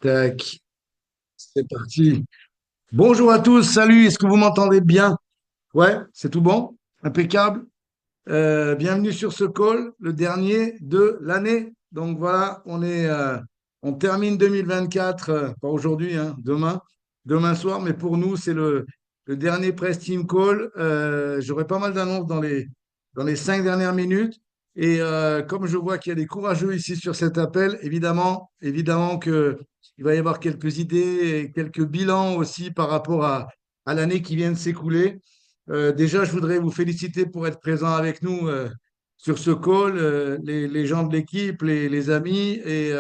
Tac, c'est parti. Bonjour à tous, salut, est-ce que vous m'entendez bien? Ouais, c'est tout bon? Impeccable. Bienvenue sur ce call, le dernier de l'année. Donc voilà, on termine 2024, pas aujourd'hui, hein, demain soir, mais pour nous, c'est le dernier Press Team Call. J'aurai pas mal d'annonces dans les 5 dernières minutes. Et comme je vois qu'il y a des courageux ici sur cet appel, évidemment que il va y avoir quelques idées et quelques bilans aussi par rapport à l'année qui vient de s'écouler. Déjà, je voudrais vous féliciter pour être présent avec nous sur ce call, les gens de l'équipe, les amis, et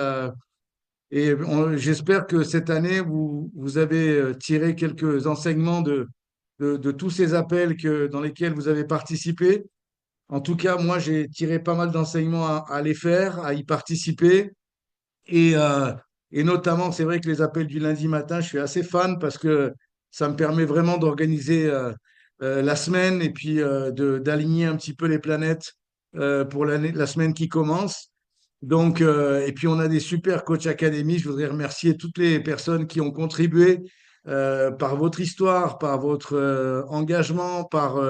j'espère que cette année, vous avez tiré quelques enseignements de tous ces appels dans lesquels vous avez participé. En tout cas, moi, j'ai tiré pas mal d'enseignements à les faire, à y participer. Et, euh, et notamment, c'est vrai que les appels du lundi matin, je suis assez fan parce que ça me permet vraiment d'organiser la semaine et puis d'aligner un petit peu les planètes pour la semaine qui commence. Donc, et puis on a des super coachs académiques. Je voudrais remercier toutes les personnes qui ont contribué par votre histoire, par votre engagement, par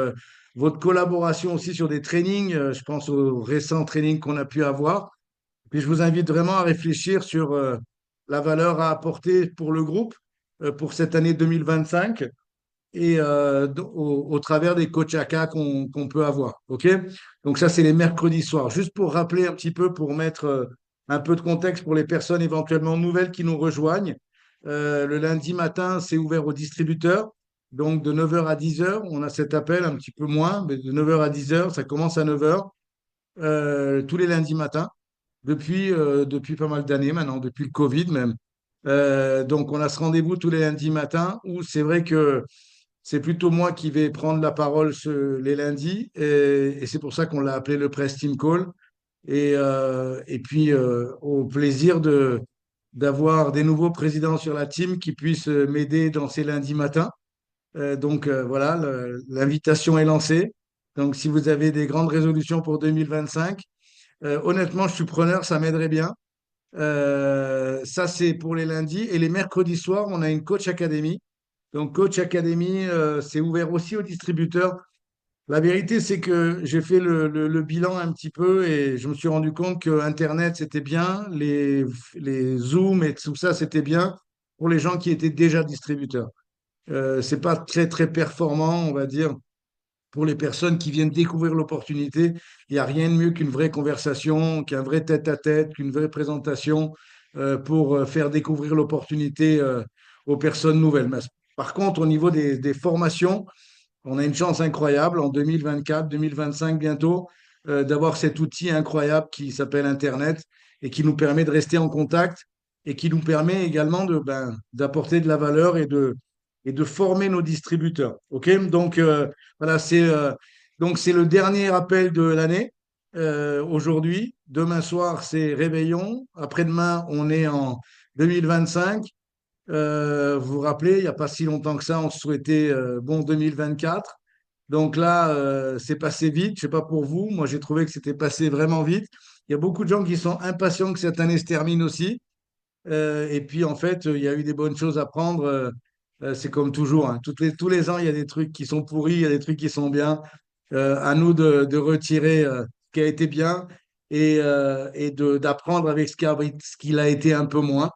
votre collaboration aussi sur des trainings. Je pense aux récents trainings qu'on a pu avoir. Puis je vous invite vraiment à réfléchir sur la valeur à apporter pour le groupe pour cette année 2025 et au travers des coachs AK qu'on peut avoir. OK? Donc ça, c'est les mercredis soirs. Juste pour rappeler un petit peu, pour mettre un peu de contexte pour les personnes éventuellement nouvelles qui nous rejoignent. Le lundi matin, c'est ouvert aux distributeurs. Donc de 9h à 10h, on a cet appel un petit peu moins, mais de 9h à 10h, ça commence à 9h tous les lundis matins depuis pas mal d'années maintenant, depuis le Covid même. Donc, on a ce rendez-vous tous les lundis matins où c'est vrai que c'est plutôt moi qui vais prendre la parole les lundis et c'est pour ça qu'on l'a appelé le Press Team Call. Et puis, au plaisir d'avoir des nouveaux présidents sur la team qui puissent m'aider dans ces lundis matins. Donc, voilà, l'invitation est lancée. Donc, si vous avez des grandes résolutions pour 2025, honnêtement, je suis preneur, ça m'aiderait bien. Ça, c'est pour les lundis. Et les mercredis soirs, on a une Coach Academy. Donc, Coach Academy, c'est ouvert aussi aux distributeurs. La vérité, c'est que j'ai fait le bilan un petit peu et je me suis rendu compte que Internet, c'était bien, les Zoom et tout ça, c'était bien pour les gens qui étaient déjà distributeurs. C'est pas très, très performant, on va dire, pour les personnes qui viennent découvrir l'opportunité. Il n'y a rien de mieux qu'une vraie conversation, qu'un vrai tête-à-tête, qu'une vraie présentation pour faire découvrir l'opportunité aux personnes nouvelles. Mais par contre, au niveau des formations, on a une chance incroyable en 2024, 2025 bientôt, d'avoir cet outil incroyable qui s'appelle Internet et qui nous permet de rester en contact et qui nous permet également d'apporter de la valeur et de former nos distributeurs. OK? Donc, voilà, c'est le dernier appel de l'année aujourd'hui. Demain soir, c'est réveillon. Après-demain, on est en 2025. Vous vous rappelez, il n'y a pas si longtemps que ça, on se souhaitait bon 2024. Donc là, c'est passé vite. Je sais pas pour vous, moi j'ai trouvé que c'était passé vraiment vite. Il y a beaucoup de gens qui sont impatients que cette année se termine aussi. Et puis en fait, il y a eu des bonnes choses à prendre. C'est comme toujours, hein. Tous les ans, il y a des trucs qui sont pourris, il y a des trucs qui sont bien. À nous de retirer ce qui a été bien et d'apprendre avec ce qu'il a été un peu moins.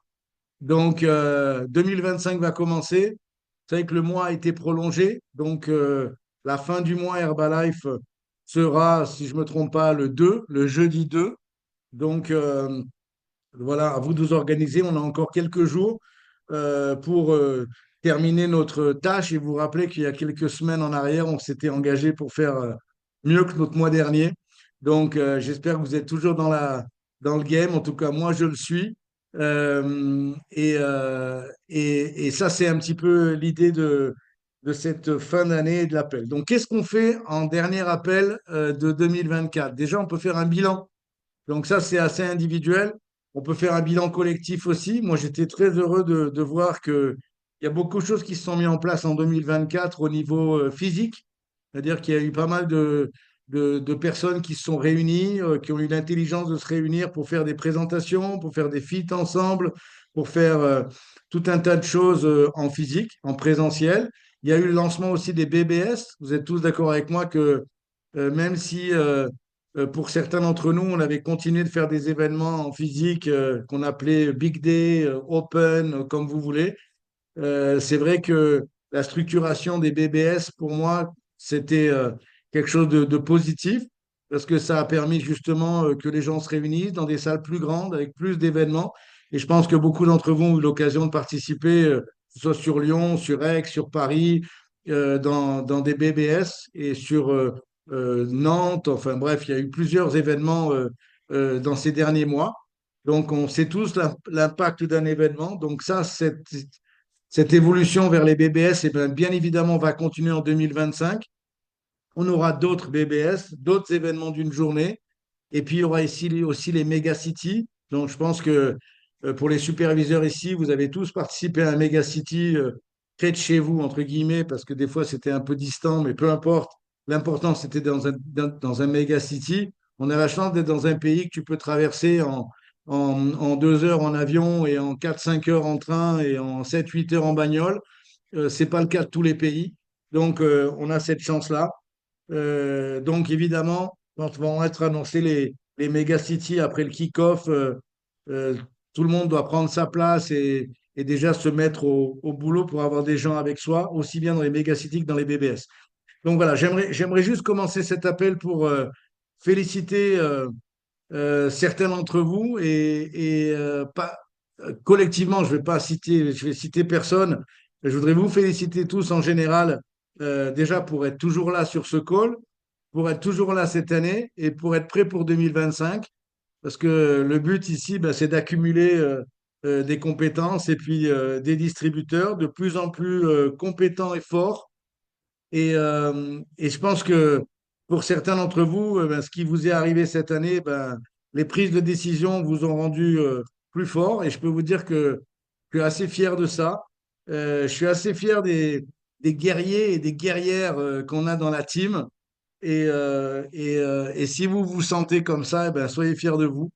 Donc, 2025 va commencer. Vous savez que le mois a été prolongé. Donc, la fin du mois Herbalife sera, si je ne me trompe pas, le 2, le jeudi 2. Donc, voilà, à vous de vous organiser. On a encore quelques jours pour terminer notre tâche et vous rappeler qu'il y a quelques semaines en arrière, on s'était engagé pour faire mieux que notre mois dernier. Donc, j'espère que vous êtes toujours dans le game. En tout cas, moi, je le suis. Et ça, c'est un petit peu l'idée de cette fin d'année et de l'appel. Donc, qu'est-ce qu'on fait en dernier appel de 2024? Déjà, on peut faire un bilan. Donc ça, c'est assez individuel. On peut faire un bilan collectif aussi. Moi, j'étais très heureux de voir qu'il y a beaucoup de choses qui se sont mises en place en 2024 au niveau physique. C'est-à-dire qu'il y a eu pas mal de personnes qui se sont réunies, qui ont eu l'intelligence de se réunir pour faire des présentations, pour faire des feats ensemble, pour faire tout un tas de choses en physique, en présentiel. Il y a eu le lancement aussi des BBS. Vous êtes tous d'accord avec moi que même si pour certains d'entre nous, on avait continué de faire des événements en physique qu'on appelait Big Day, Open, comme vous voulez, c'est vrai que la structuration des BBS, pour moi, c'était quelque chose de positif parce que ça a permis justement que les gens se réunissent dans des salles plus grandes avec plus d'événements. Et je pense que beaucoup d'entre vous ont eu l'occasion de participer, que ce soit sur Lyon, sur Aix, sur Paris, dans des BBS et sur Nantes. Enfin bref, il y a eu plusieurs événements dans ces derniers mois. Donc, on sait tous l'impact d'un événement. Donc, ça, cette évolution vers les BBS, eh bien évidemment, va continuer en 2025. On aura d'autres BBS, d'autres événements d'une journée. Et puis, il y aura ici aussi les mégacities. Donc, je pense que pour les superviseurs ici, vous avez tous participé à un mégacity près de chez vous, entre guillemets, parce que des fois, c'était un peu distant, mais peu importe. L'important, c'était dans un mégacity. On a la chance d'être dans un pays que tu peux traverser en 2 heures en avion et en 4-5 heures en train et en 7-8 heures en bagnole. C'est pas le cas de tous les pays. Donc, on a cette chance-là. Donc, évidemment, quand vont être annoncés les méga-cities après le kick-off, euh, tout le monde doit prendre sa place et déjà se mettre au boulot pour avoir des gens avec soi, aussi bien dans les méga-cities que dans les BBS. Donc voilà, j'aimerais juste commencer cet appel pour féliciter certains d'entre vous et pas, collectivement, je vais citer personne. Je voudrais vous féliciter tous en général, déjà pour être toujours là sur ce call, pour être toujours là cette année et pour être prêt pour 2025. Parce que le but ici, ben, c'est d'accumuler des compétences et puis des distributeurs de plus en plus compétents et forts et je pense que pour certains d'entre vous, ben, ce qui vous est arrivé cette année, ben, les prises de décision vous ont rendu plus fort. Et je peux vous dire que je suis assez fier de ça. Je suis assez fier des guerriers et des guerrières qu'on a dans la team. Et si vous vous sentez comme ça, eh ben, soyez fiers de vous.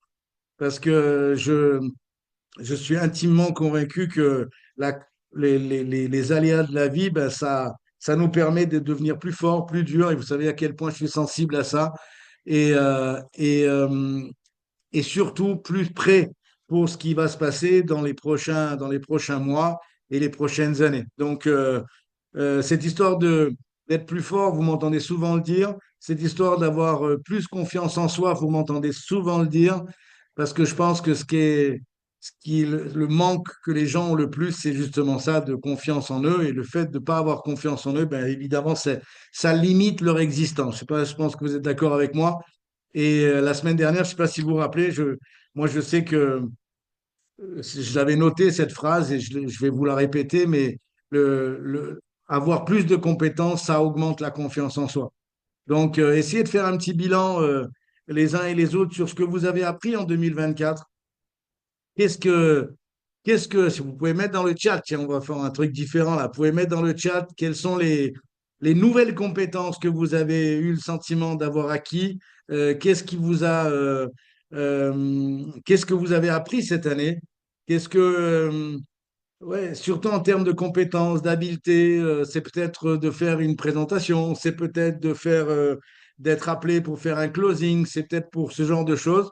Parce que je suis intimement convaincu que la- les aléas de la vie, ben, ça nous permet de devenir plus forts, plus durs. Et vous savez à quel point je suis sensible à ça. Et, euh, et, euh, et surtout plus prêt pour ce qui va se passer dans les prochains mois et les prochaines années. Donc, cette histoire d'être plus fort, vous m'entendez souvent le dire. Cette histoire d'avoir plus confiance en soi, vous m'entendez souvent le dire. Parce que je pense que le manque que les gens ont le plus, c'est justement ça, de confiance en eux. Et le fait de ne pas avoir confiance en eux, ben évidemment, ça limite leur existence. Je sais pas, je pense que vous êtes d'accord avec moi. Et la semaine dernière, je ne sais pas si vous vous rappelez, moi je sais que je l'avais noté cette phrase et je vais vous la répéter, mais avoir plus de compétences, ça augmente la confiance en soi. Donc, essayez de faire un petit bilan les uns et les autres sur ce que vous avez appris en 2024. Qu'est-ce que, si vous pouvez mettre dans le chat, tiens, on va faire un truc différent là, vous pouvez mettre dans le chat quelles sont les nouvelles compétences que vous avez eu le sentiment d'avoir acquis, qu'est-ce que vous avez appris cette année, ouais, surtout en termes de compétences, d'habileté, c'est peut-être de faire une présentation, c'est peut-être d'être appelé pour faire un closing, c'est peut-être pour ce genre de choses.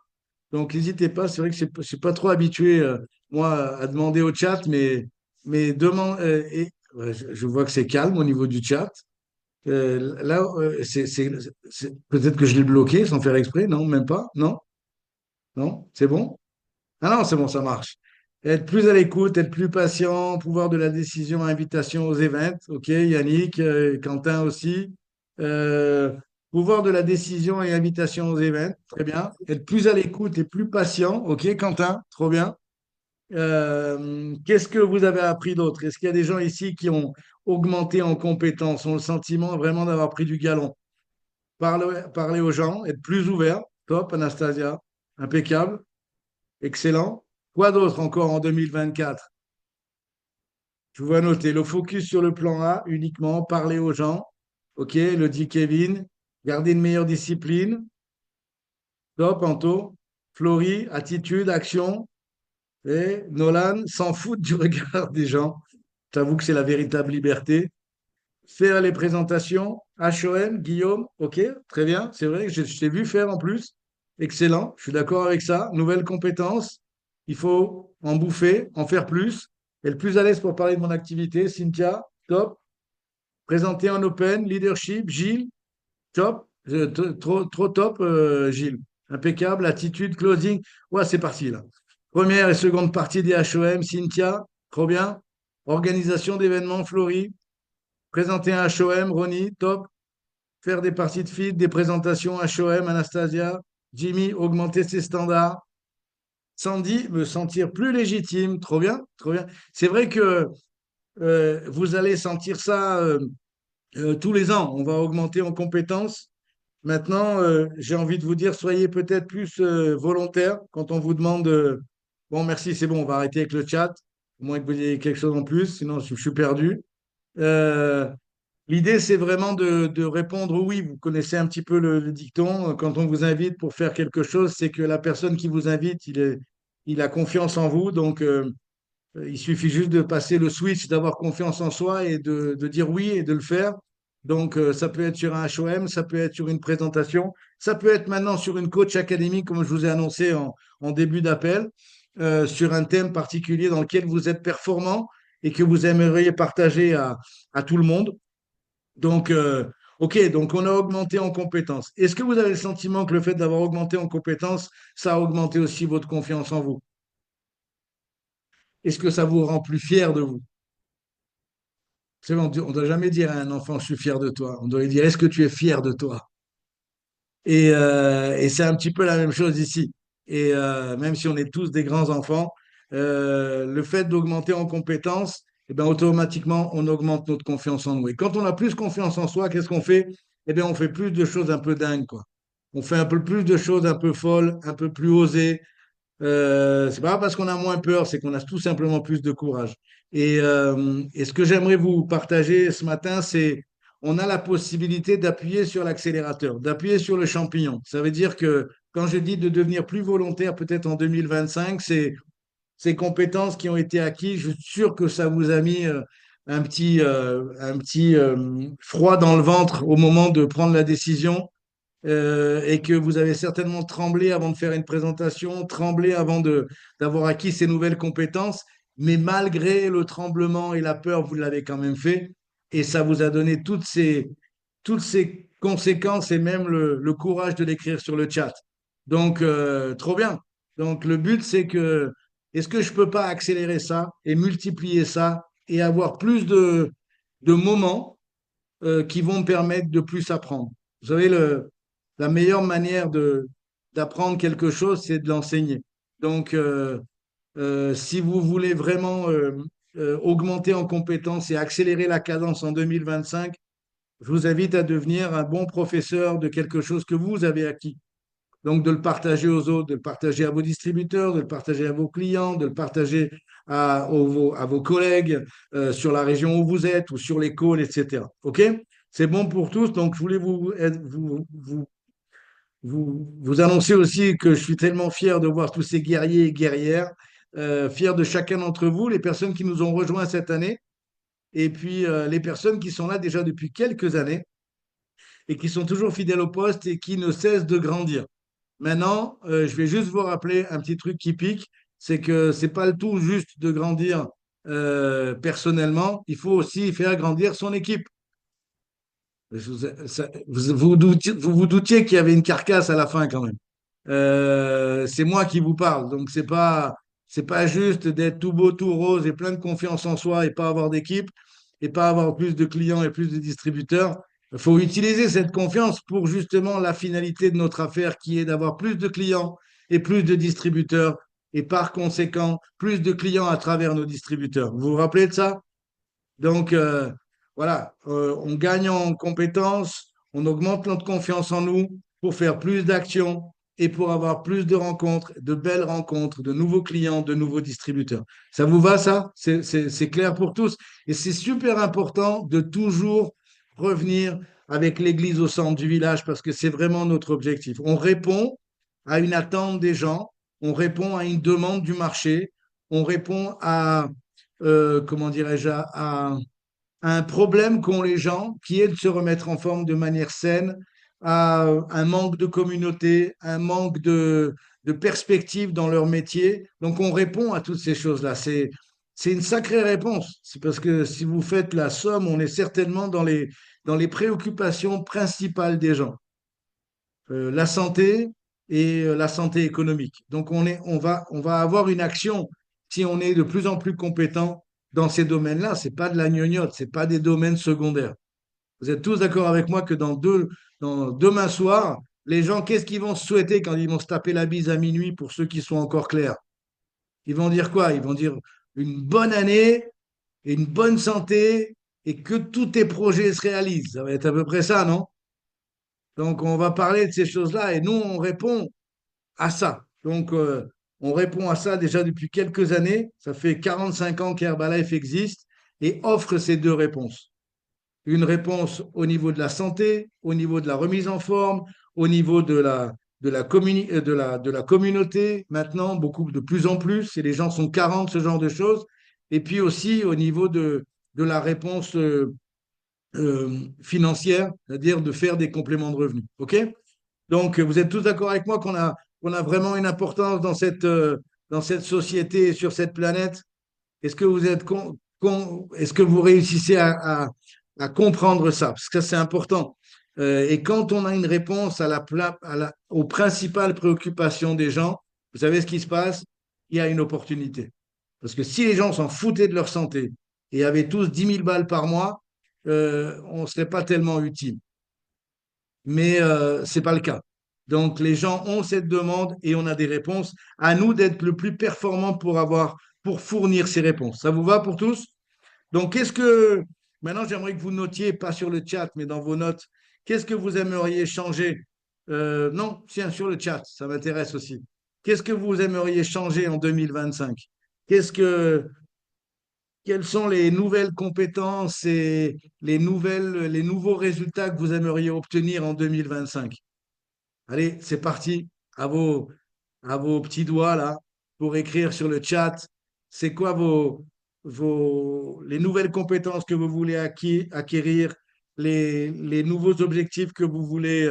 Donc, n'hésitez pas, c'est vrai que je suis pas trop habitué, moi, à demander au chat, mais ouais, je vois que c'est calme au niveau du chat. Là, peut-être que je l'ai bloqué sans faire exprès, non, même pas, non, non, c'est bon? Ah non, c'est bon, ça marche. Être plus à l'écoute, être plus patient, pouvoir de la décision, invitation aux events. OK, Yannick, Quentin aussi. Euh, pouvoir de la décision et invitation aux events. Très bien. Être plus à l'écoute et plus patient. OK, Quentin, trop bien. Qu'est-ce que vous avez appris d'autre? Est-ce qu'il y a des gens ici qui ont augmenté en compétences, ont le sentiment vraiment d'avoir pris du galon? Parler aux gens, être plus ouvert. Top, Anastasia. Impeccable. Excellent. Quoi d'autre encore en 2024? Je vous vois noter le focus sur le plan A uniquement, parler aux gens. OK, le dit Kevin. Garder une meilleure discipline. Top, Anto. Florie, attitude, action. Et Nolan s'en fout du regard des gens. J'avoue que c'est la véritable liberté. Faire les présentations, HOM, Guillaume, ok, très bien. C'est vrai que je t'ai vu faire en plus. Excellent, je suis d'accord avec ça. Nouvelle compétence, il faut en bouffer, en faire plus. Et le plus à l'aise pour parler de mon activité, Cynthia, top. Présenter en open, leadership, Gilles, top. Trop, trop top, Gilles. Impeccable, attitude, closing. Ouais, c'est parti là. Première et seconde partie des HOM, Cynthia, trop bien. Organisation d'événements, Florie. Présenter un HOM, Ronnie, top. Faire des parties de feed, des présentations HOM, Anastasia. Jimmy, augmenter ses standards. Sandy, me sentir plus légitime, trop bien, trop bien. C'est vrai que vous allez sentir ça tous les ans. On va augmenter en compétences. Maintenant, j'ai envie de vous dire, soyez peut-être plus volontaire quand on vous demande bon, merci, c'est bon, on va arrêter avec le chat, au moins que vous ayez quelque chose en plus, sinon je suis perdu. Euh, L'idée, c'est vraiment de répondre oui. Vous connaissez un petit peu le dicton. Quand on vous invite pour faire quelque chose, c'est que la personne qui vous invite, il a confiance en vous. Donc, il suffit juste de passer le switch, d'avoir confiance en soi et de dire oui et de le faire. Donc, ça peut être sur un HOM, ça peut être sur une présentation, ça peut être maintenant sur une coach académique, comme je vous ai annoncé en début d'appel, sur un thème particulier dans lequel vous êtes performant et que vous aimeriez partager à tout le monde. Donc, OK, donc on a augmenté en compétences. Est-ce que vous avez le sentiment que le fait d'avoir augmenté en compétences, ça a augmenté aussi votre confiance en vous? Est-ce que ça vous rend plus fier de vous? C'est bon, on ne doit jamais dire à un enfant, je suis fier de toi. On doit lui dire, est-ce que tu es fier de toi? Et c'est un petit peu la même chose ici. Et même si on est tous des grands enfants, le fait d'augmenter en compétences, eh ben, automatiquement, on augmente notre confiance en nous. Et quand on a plus confiance en soi, qu'est-ce qu'on fait? Eh bien, on fait plus de choses un peu dingues, quoi. On fait un peu plus de choses un peu folles, un peu plus osées, c'est pas parce qu'on a moins peur, c'est qu'on a tout simplement plus de courage. Et ce que j'aimerais vous partager ce matin, c'est on a la possibilité d'appuyer sur l'accélérateur, d'appuyer sur le champignon. Ça veut dire que quand je dis de devenir plus volontaire, peut-être en 2025, c'est ces compétences qui ont été acquises. Je suis sûr que ça vous a mis un petit froid dans le ventre au moment de prendre la décision et que vous avez certainement tremblé avant de faire une présentation, tremblé avant d'avoir acquis ces nouvelles compétences, mais malgré le tremblement et la peur, vous l'avez quand même fait et ça vous a donné toutes ces conséquences et même le courage de l'écrire sur le chat. Donc, trop bien. Donc, le but, c'est que est-ce que je ne peux pas accélérer ça et multiplier ça et avoir plus de moments qui vont me permettre de plus apprendre. Vous savez, la meilleure manière d'apprendre quelque chose, c'est de l'enseigner. Donc, si vous voulez vraiment augmenter en compétences et accélérer la cadence en 2025, je vous invite à devenir un bon professeur de quelque chose que vous avez acquis. Donc, de le partager aux autres, de le partager à vos distributeurs, de le partager à vos clients, de le partager à vos collègues sur la région où vous êtes ou sur les calls, etc. OK? C'est bon pour tous. Donc, je voulais vous annoncer aussi que je suis tellement fier de voir tous ces guerriers et guerrières, fier de chacun d'entre vous, les personnes qui nous ont rejoints cette année, et puis les personnes qui sont là déjà depuis quelques années et qui sont toujours fidèles au poste et qui ne cessent de grandir. Maintenant, je vais juste vous rappeler un petit truc qui pique, c'est que c'est pas le tout juste de grandir personnellement, il faut aussi faire grandir son équipe. Vous vous doutiez qu'il y avait une carcasse à la fin quand même. C'est moi qui vous parle, donc c'est pas juste d'être tout beau, tout rose et plein de confiance en soi et pas avoir d'équipe et pas avoir plus de clients et plus de distributeurs. Il faut utiliser cette confiance pour justement la finalité de notre affaire qui est d'avoir plus de clients et plus de distributeurs et par conséquent plus de clients à travers nos distributeurs. Vous vous rappelez de ça? Donc, voilà, on gagne en compétences, on augmente notre confiance en nous pour faire plus d'actions et pour avoir plus de rencontres, de belles rencontres, de nouveaux clients, de nouveaux distributeurs. Ça vous va, ça? C'est clair pour tous. Et c'est super important de toujours revenir avec l'église au centre du village parce que c'est vraiment notre objectif. On répond à une attente des gens, on répond à une demande du marché, on répond à, comment dirais-je, à un problème qu'ont les gens, qui est de se remettre en forme de manière saine, à un manque de communauté, un manque de perspective dans leur métier. Donc on répond à toutes ces choses-là. C'est une sacrée réponse. C'est parce que si vous faites la somme, on est certainement dans les préoccupations principales des gens. La santé et la santé économique. Donc on va avoir une action si on est de plus en plus compétent dans ces domaines-là. C'est pas de la gnognotte, c'est pas des domaines secondaires. Vous êtes tous d'accord avec moi que dans demain soir, les gens, qu'est-ce qu'ils vont se souhaiter quand ils vont se taper la bise à minuit pour ceux qui sont encore clairs? Ils vont dire quoi? Ils vont dire une bonne année et une bonne santé et que tous tes projets se réalisent. Ça va être à peu près ça, non? Donc, on va parler de ces choses-là et nous, on répond à ça. Donc, on répond à ça déjà depuis quelques années. Ça fait 45 ans qu'Herbalife existe et offre ces deux réponses. Une réponse au niveau de la santé, au niveau de la remise en forme, au niveau de la communauté, maintenant, beaucoup de plus en plus, et les gens sont carents de ce genre de choses. Et puis aussi au niveau de la réponse financière, c'est-à-dire de faire des compléments de revenus. OK? Donc, vous êtes tous d'accord avec moi qu'on a vraiment une importance dans cette société et sur cette planète? Est-ce que vous êtes est-ce que vous réussissez à comprendre ça? Parce que c'est important. Et quand on a une réponse aux principales préoccupations des gens, vous savez ce qui se passe? Il y a une opportunité. Parce que si les gens s'en foutaient de leur santé et avaient tous 10 000 balles par mois, on ne serait pas tellement utile. Mais ce n'est pas le cas. Donc, les gens ont cette demande et on a des réponses. À nous d'être le plus performant pour fournir ces réponses. Ça vous va pour tous? Donc, maintenant, j'aimerais que vous notiez, pas sur le chat, mais dans vos notes, qu'est-ce que vous aimeriez changer? Non, tiens, sur le chat, ça m'intéresse aussi. Qu'est-ce que vous aimeriez changer en 2025? Qu'est-ce que, Quelles sont les nouvelles compétences et les nouveaux résultats que vous aimeriez obtenir en 2025? Allez, c'est parti. À à vos petits doigts là pour écrire sur le chat. C'est quoi les nouvelles compétences que vous voulez acquérir, les nouveaux objectifs que vous voulez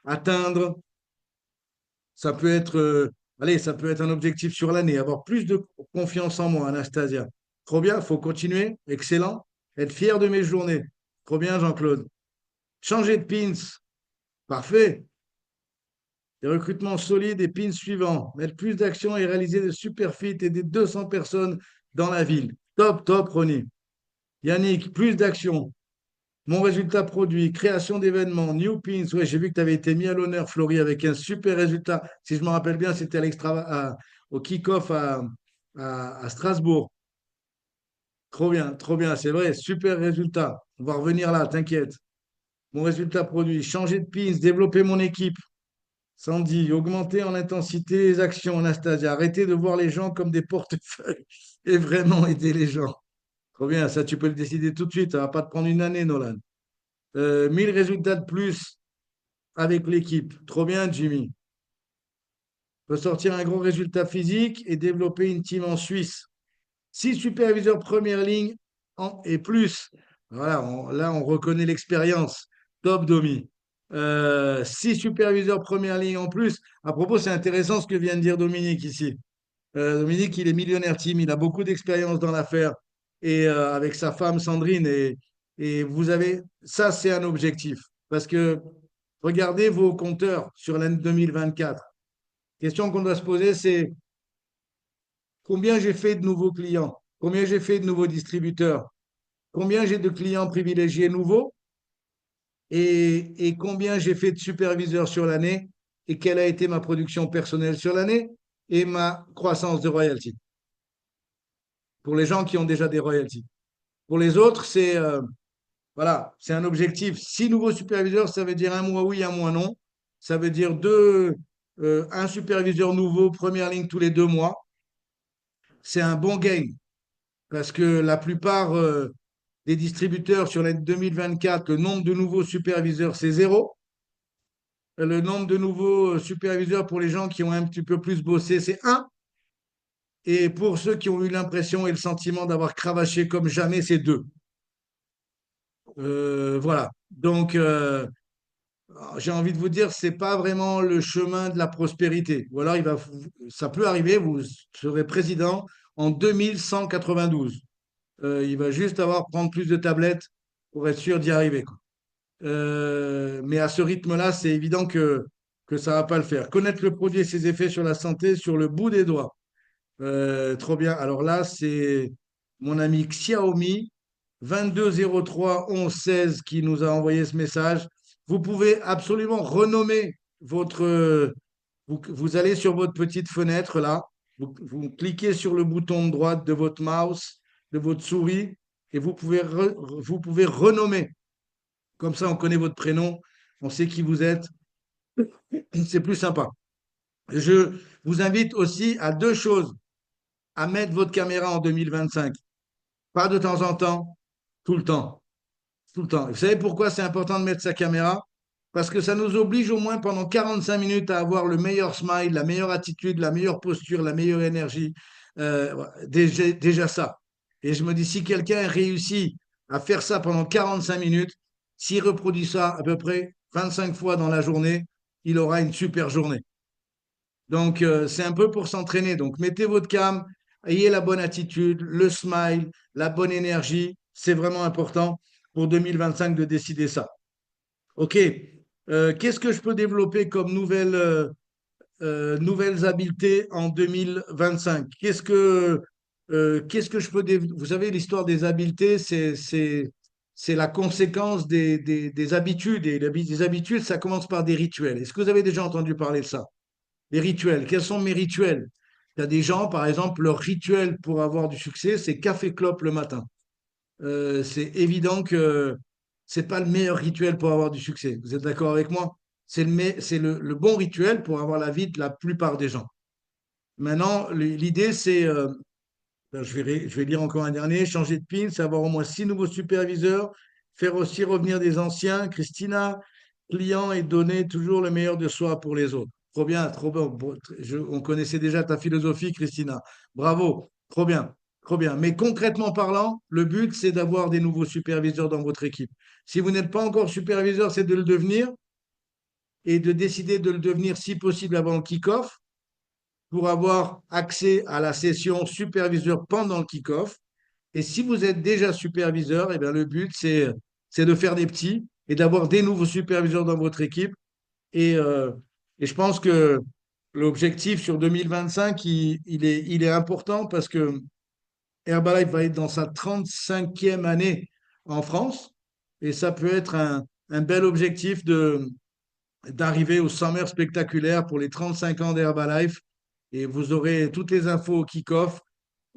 atteindre. Ça peut être, allez, ça peut être un objectif sur l'année. Avoir plus de confiance en moi, Anastasia. Trop bien, faut continuer. Excellent. Être fier de mes journées. Trop bien, Jean-Claude. Changer de pins. Parfait. Des recrutements solides et pins suivants. Mettre plus d'actions et réaliser des super fits et des 200 personnes dans la ville. Top, top, Ronnie. Yannick, plus d'actions. Mon résultat produit, création d'événements, new pins. Ouais, j'ai vu que tu avais été mis à l'honneur, Florie, avec un super résultat. Si je me rappelle bien, c'était au kick-off à Strasbourg. Trop bien, c'est vrai, super résultat. On va revenir là, t'inquiète. Mon résultat produit, changer de pins, développer mon équipe. Sandy, augmenter en intensité les actions, Anastasia. Arrêtez de voir les gens comme des portefeuilles et vraiment aider les gens. Trop bien, ça tu peux le décider tout de suite, ça va pas te prendre une année, Nolan. 1000 résultats de plus avec l'équipe. Trop bien, Jimmy. Peut sortir un gros résultat physique et développer une team en Suisse. 6 superviseurs première ligne et plus. Voilà, là on reconnaît l'expérience. Top, Domi. 6 superviseurs première ligne en plus. À propos, c'est intéressant ce que vient de dire Dominique ici. Dominique, il est millionnaire team, il a beaucoup d'expérience dans l'affaire et avec sa femme Sandrine. Et vous avez, ça, c'est un objectif. Parce que regardez vos compteurs sur l'année 2024. Question qu'on doit se poser, c'est combien j'ai fait de nouveaux clients? Combien j'ai fait de nouveaux distributeurs? Combien j'ai de clients privilégiés nouveaux? Et combien j'ai fait de superviseurs sur l'année? Et quelle a été ma production personnelle sur l'année? Et ma croissance de royalty pour les gens qui ont déjà des royalties. Pour les autres, voilà, c'est un objectif. 6 nouveaux superviseurs, ça veut dire un mois oui, un mois non. Ça veut dire un superviseur nouveau, première ligne tous les 2 mois. C'est un bon gain parce que la plupart des distributeurs sur l'année 2024, le nombre de nouveaux superviseurs, c'est zéro. Le nombre de nouveaux superviseurs pour les gens qui ont un petit peu plus bossé, c'est un. Et pour ceux qui ont eu l'impression et le sentiment d'avoir cravaché comme jamais, c'est 2. Voilà. Donc, j'ai envie de vous dire, c'est pas vraiment le chemin de la prospérité. Ou alors, ça peut arriver, vous serez président en 2192. Il va juste avoir prendre plus de tablettes pour être sûr d'y arriver, quoi. Mais à ce rythme-là, c'est évident que ça va pas le faire. Connaître le produit et ses effets sur la santé sur le bout des doigts. Trop bien. Alors là, c'est mon ami Xiaomi 22 03 11 16 qui nous a envoyé ce message. Vous pouvez absolument renommer votre. Vous allez sur votre petite fenêtre là, vous cliquez sur le bouton de droite de votre mouse, de votre souris, et vous pouvez renommer. Comme ça, on connaît votre prénom, on sait qui vous êtes. C'est plus sympa. Je vous invite aussi à 2 choses: à mettre votre caméra en 2025. Pas de temps en temps, tout le temps. Tout le temps. Vous savez pourquoi c'est important de mettre sa caméra? Parce que ça nous oblige au moins pendant 45 minutes à avoir le meilleur smile, la meilleure attitude, la meilleure posture, la meilleure énergie. Voilà, déjà ça. Et je me dis, si quelqu'un réussit à faire ça pendant 45 minutes, s'il reproduit ça à peu près 25 fois dans la journée, il aura une super journée. Donc, c'est un peu pour s'entraîner. Donc, mettez votre cam, ayez la bonne attitude, le smile, la bonne énergie. C'est vraiment important pour 2025 de décider ça. OK. Qu'est-ce que je peux développer comme nouvelles habiletés en 2025? Qu'est-ce que je peux développer? Vous savez, l'histoire des habiletés, c'est la conséquence des habitudes. Et des habitudes, ça commence par des rituels. Est-ce que vous avez déjà entendu parler de ça? Les rituels. Quels sont mes rituels? Il y a des gens, par exemple, leur rituel pour avoir du succès, c'est café clope le matin. C'est évident que c'est pas le meilleur rituel pour avoir du succès. Vous êtes d'accord avec moi? C'est le bon rituel pour avoir la vie de la plupart des gens. Maintenant, l'idée, c'est, ben, je vais lire encore un dernier, changer de PIN, c'est avoir au moins 6 nouveaux superviseurs, faire aussi revenir des anciens, Christina, client et donner toujours le meilleur de soi pour les autres. Trop bien, trop bien. Bon, on connaissait déjà ta philosophie, Christina. Bravo, trop bien, trop bien. Mais concrètement parlant, le but, c'est d'avoir des nouveaux superviseurs dans votre équipe. Si vous n'êtes pas encore superviseur, c'est de le devenir et de décider de le devenir si possible avant le kick-off pour avoir accès à la session superviseur pendant le kick-off. Et si vous êtes déjà superviseur, eh bien, le but, c'est de faire des petits et d'avoir des nouveaux superviseurs dans votre équipe. Et je pense que l'objectif sur 2025, il est important parce que Herbalife va être dans sa 35e année en France. Et ça peut être un bel objectif d'arriver au Summer spectaculaire pour les 35 ans d'Herbalife. Et vous aurez toutes les infos au kick-off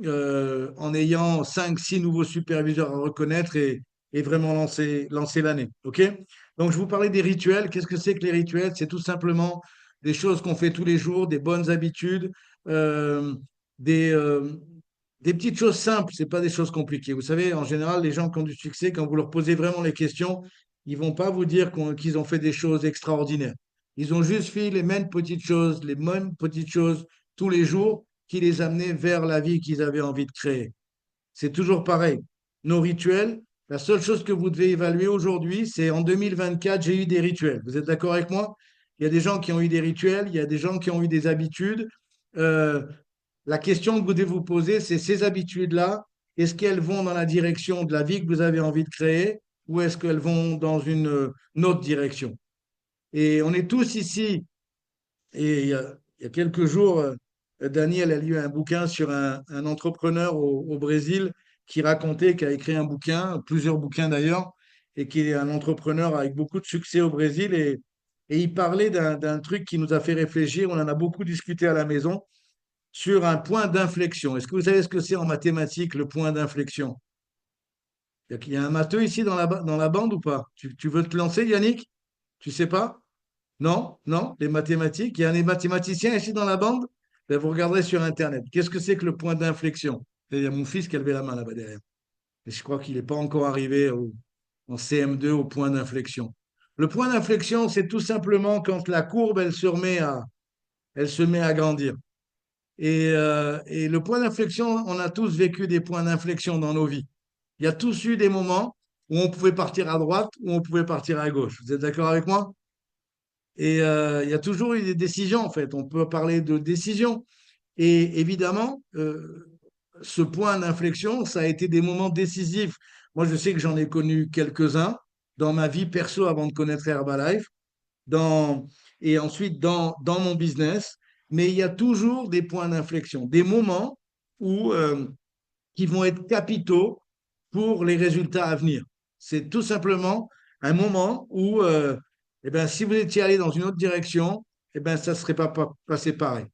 en ayant 5 6 nouveaux superviseurs à reconnaître et vraiment lancer l'année. OK? Donc, je vous parlais des rituels. Qu'est-ce que c'est que les rituels? C'est tout simplement des choses qu'on fait tous les jours, des bonnes habitudes, euh, des, euh, des petites choses simples. C'est pas des choses compliquées. Vous savez, en général, les gens qui ont du succès, quand vous leur posez vraiment les questions, ils vont pas vous dire qu'ils ont fait des choses extraordinaires. Ils ont juste fait les mêmes petites choses tous les jours qui les amenaient vers la vie qu'ils avaient envie de créer. C'est toujours pareil. Nos rituels, la seule chose que vous devez évaluer aujourd'hui, c'est en 2024, j'ai eu des rituels. Vous êtes d'accord avec moi? Il y a des gens qui ont eu des rituels, il y a des gens qui ont eu des habitudes. Euh, la question que vous devez vous poser, c'est ces habitudes-là, est-ce qu'elles vont dans la direction de la vie que vous avez envie de créer ou est-ce qu'elles vont dans une autre direction? Et on est tous ici, et il y a quelques jours, Daniel a lu un bouquin sur un entrepreneur au Brésil qui racontait, qui a écrit un bouquin, plusieurs bouquins d'ailleurs, et qui est un entrepreneur avec beaucoup de succès au Brésil. Et il parlait d'un truc qui nous a fait réfléchir, on en a beaucoup discuté à la maison, sur un point d'inflexion. Est-ce que vous savez ce que c'est en mathématiques, le point d'inflexion? Il y a un matheux ici dans la bande ou pas? Tu veux te lancer, Yannick? Tu sais pas? Non, non, les mathématiques. Il y a des mathématiciens ici dans la bande? Ben, vous regarderez sur Internet. Qu'est-ce que c'est que le point d'inflexion? Et il y a mon fils qui a levé la main là-bas derrière. Et je crois qu'il n'est pas encore arrivé en CM2 au point d'inflexion. Le point d'inflexion, c'est tout simplement quand la courbe, elle se met à grandir. Et le point d'inflexion, on a tous vécu des points d'inflexion dans nos vies. Il y a tous eu des moments où on pouvait partir à droite, où on pouvait partir à gauche. Vous êtes d'accord avec moi? Il y a toujours eu des décisions, en fait. On peut parler de décisions. Et évidemment, ce point d'inflexion, ça a été des moments décisifs. Moi, je sais que j'en ai connu quelques-uns dans ma vie perso avant de connaître Herbalife, dans, et ensuite dans mon business. Mais il y a toujours des points d'inflexion, des moments où, qui vont être capitaux pour les résultats à venir. C'est tout simplement un moment où, eh ben, si vous étiez allé dans une autre direction, eh ben, ça ne serait pas passé pareil.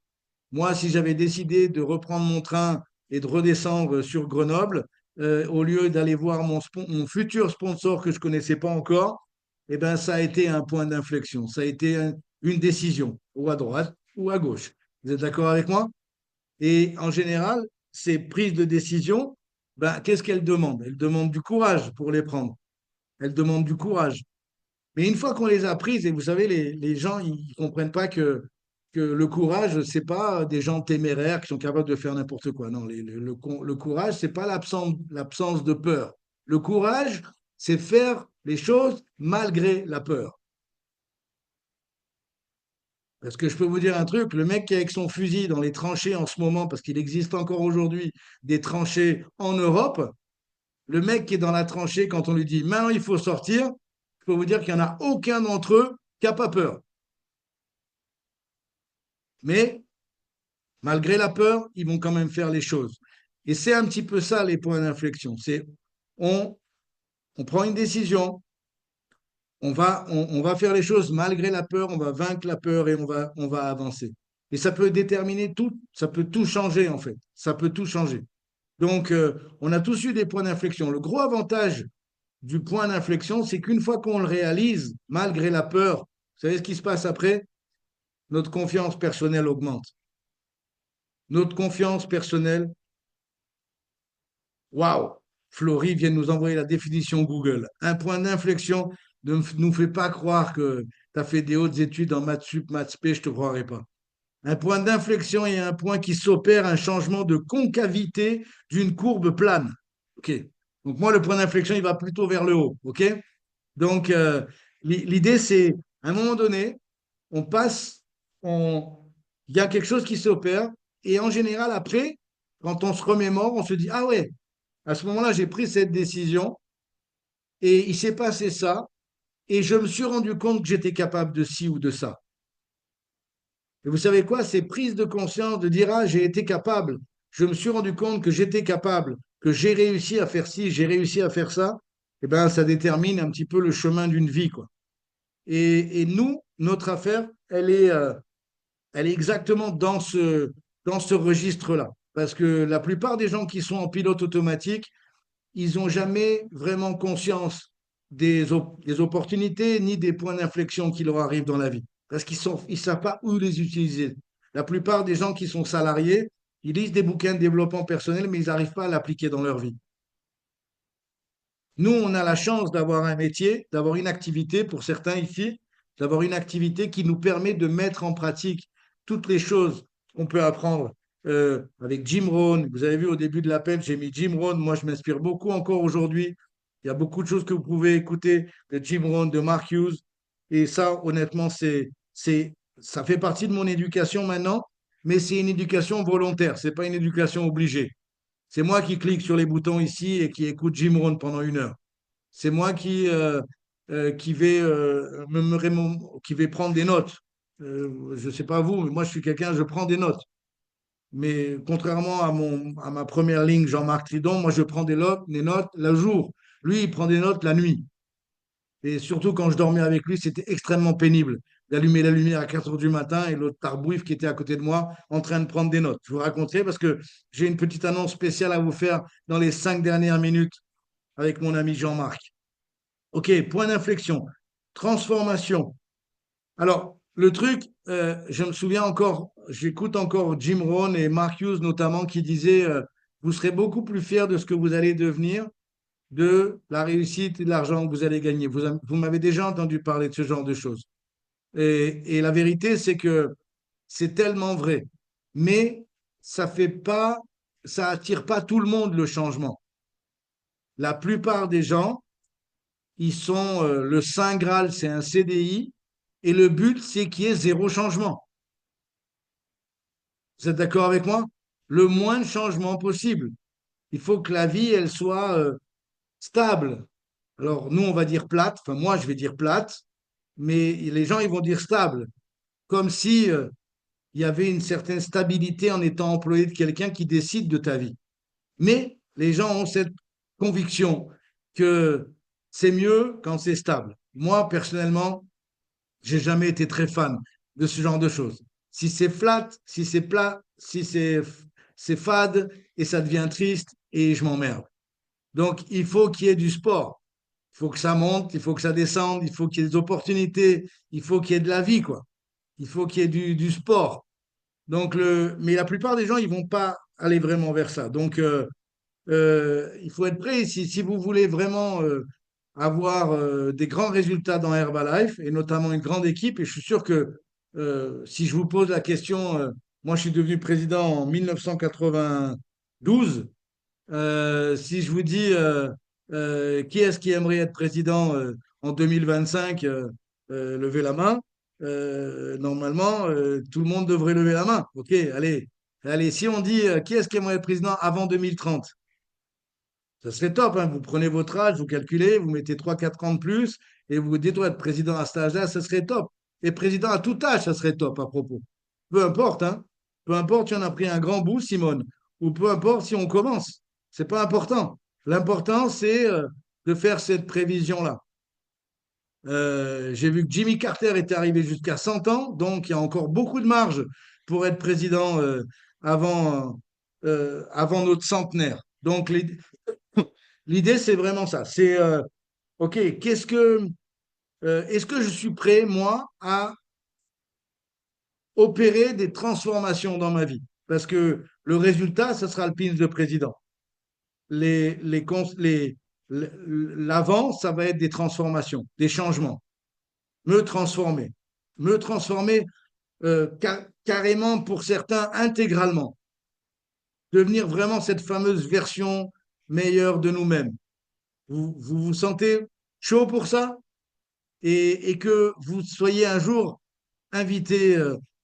Moi, si j'avais décidé de reprendre mon train et de redescendre sur Grenoble, au lieu d'aller voir mon futur sponsor que je ne connaissais pas encore, eh ben, ça a été un point d'inflexion. Ça a été une décision, ou à droite ou à gauche. Vous êtes d'accord avec moi? Et en général, ces prises de décision, ben, qu'est-ce qu'elles demandent? Elles demandent du courage pour les prendre. Elles demandent du courage. Mais une fois qu'on les a prises, et vous savez, les gens, ils ne comprennent pas que le courage, c'est pas des gens téméraires qui sont capables de faire n'importe quoi. Non, le courage, c'est pas l'absence de peur. Le courage, c'est faire les choses malgré la peur. Parce que je peux vous dire un truc, le mec qui est avec son fusil dans les tranchées en ce moment, parce qu'il existe encore aujourd'hui des tranchées en Europe, le mec qui est dans la tranchée, quand on lui dit maintenant il faut sortir, je peux vous dire qu'il n'y en a aucun d'entre eux qui n'a pas peur. Mais malgré la peur, ils vont quand même faire les choses. Et c'est un petit peu ça les points d'inflexion. C'est on, on prend une décision, on va faire les choses malgré la peur, on va vaincre la peur et on va avancer. Et ça peut déterminer tout, ça peut tout changer en fait. Ça peut tout changer. Donc, on a tous eu des points d'inflexion. Le gros avantage du point d'inflexion, c'est qu'une fois qu'on le réalise, malgré la peur, vous savez ce qui se passe après? Notre confiance personnelle augmente. Notre confiance personnelle, waouh! Florie vient de nous envoyer la définition Google. Un point d'inflexion ne nous fait pas croire que tu as fait des hautes études en maths sup, maths spé, je ne te croirais pas. Un point d'inflexion est un point qui s'opère un changement de concavité d'une courbe plane. OK. Donc moi, le point d'inflexion, il va plutôt vers le haut. OK? Donc, l'idée, c'est, à un moment donné, on passe, on, il y a quelque chose qui s'opère, et en général, après, quand on se remémore, on se dit, ah ouais, à ce moment-là, j'ai pris cette décision, et il s'est passé ça, et je me suis rendu compte que j'étais capable de ci ou de ça. Et vous savez quoi? C'est prise de conscience de dire, ah, j'ai été capable, je me suis rendu compte que j'étais capable, que j'ai réussi à faire ci, j'ai réussi à faire ça, et ben, ça détermine un petit peu le chemin d'une vie, quoi. Et nous, notre affaire, elle est exactement dans ce registre-là. Parce que la plupart des gens qui sont en pilote automatique, ils n'ont jamais vraiment conscience des opportunités ni des points d'inflexion qui leur arrivent dans la vie. Parce ils savent pas où les utiliser. La plupart des gens qui sont salariés, ils lisent des bouquins de développement personnel, mais ils n'arrivent pas à l'appliquer dans leur vie. Nous, on a la chance d'avoir un métier, d'avoir une activité, pour certains ici, d'avoir une activité qui nous permet de mettre en pratique toutes les choses qu'on peut apprendre avec Jim Rohn. Vous avez vu au début de l'appel, j'ai mis Jim Rohn. Moi, je m'inspire beaucoup encore aujourd'hui. Il y a beaucoup de choses que vous pouvez écouter de Jim Rohn, de Mark Hughes. Et ça, honnêtement, ça fait partie de mon éducation maintenant, mais c'est une éducation volontaire. C'est pas une éducation obligée. C'est moi qui clique sur les boutons ici et qui écoute Jim Rohn pendant une heure. C'est moi qui vais, qui vais prendre des notes. Je ne sais pas vous, mais moi je suis quelqu'un, je prends des notes. Mais contrairement à ma première ligne, Jean-Marc Tridon, moi je prends des notes le jour. Lui, il prend des notes la nuit. Et surtout quand je dormais avec lui, c'était extrêmement pénible d'allumer la lumière à 4 heures du matin et l'autre tarbouif qui était à côté de moi en train de prendre des notes. Je vous raconterai parce que j'ai une petite annonce spéciale à vous faire dans les 5 dernières minutes avec mon ami Jean-Marc. OK, point d'inflexion, transformation. Alors, le truc, je me souviens encore, j'écoute encore Jim Rohn et Mark Hughes notamment qui disaient vous serez beaucoup plus fiers de ce que vous allez devenir, de la réussite et de l'argent que vous allez gagner. Vous m'avez déjà entendu parler de ce genre de choses. Et la vérité, c'est que c'est tellement vrai. Mais ça attire pas tout le monde le changement. La plupart des gens, ils sont le Saint Graal, c'est un CDI, et le but, c'est qu'il y ait zéro changement. Vous êtes d'accord avec moi? Le moins de changements possible. Il faut que la vie, elle soit stable. Alors, nous, on va dire plate, enfin, moi, je vais dire plate, mais les gens, ils vont dire stable, comme si il y avait une certaine stabilité en étant employé de quelqu'un qui décide de ta vie. Mais les gens ont cette conviction que c'est mieux quand c'est stable. Moi, personnellement, j'ai jamais été très fan de ce genre de choses. Si c'est flat, si c'est plat, si c'est fade et ça devient triste et je m'emmerde. Donc, il faut qu'il y ait du sport. Il faut que ça monte, il faut que ça descende, il faut qu'il y ait des opportunités, il faut qu'il y ait de la vie, quoi. Il faut qu'il y ait du sport. Donc, mais la plupart des gens, ils vont pas aller vraiment vers ça. Donc, il faut être prêt. Si vous voulez vraiment avoir des grands résultats dans Herbalife, et notamment une grande équipe, et je suis sûr que si je vous pose la question, moi je suis devenu président en 1992, si je vous dis qui est-ce qui aimerait être président en 2025, levez la main. Normalement, tout le monde devrait lever la main. OK, allez. Allez, si on dit qui est-ce qui aimerait être président avant 2030, ça serait top, hein. Vous prenez votre âge, vous calculez, vous mettez 3 4 ans de plus et vous vous dites, ouais, être président à cet âge-là, ça serait top. Et président à tout âge, ça serait top à propos. Peu importe, hein. Peu importe si on a pris un grand bout, Simone, ou peu importe si on commence. C'est pas important. L'important, c'est de faire cette prévision-là. J'ai vu que Jimmy Carter était arrivé jusqu'à 100 ans, donc il y a encore beaucoup de marge pour être président avant notre centenaire. Donc l'idée, c'est vraiment ça. C'est OK, est-ce que je suis prêt, moi, à opérer des transformations dans ma vie? Parce que le résultat, ce sera le pinch de président. L'avant, ça va être des transformations, des changements. Me transformer. Me transformer carrément pour certains intégralement. Devenir vraiment cette fameuse version meilleure de nous-mêmes. Vous sentez chaud pour ça? Et que vous soyez un jour invité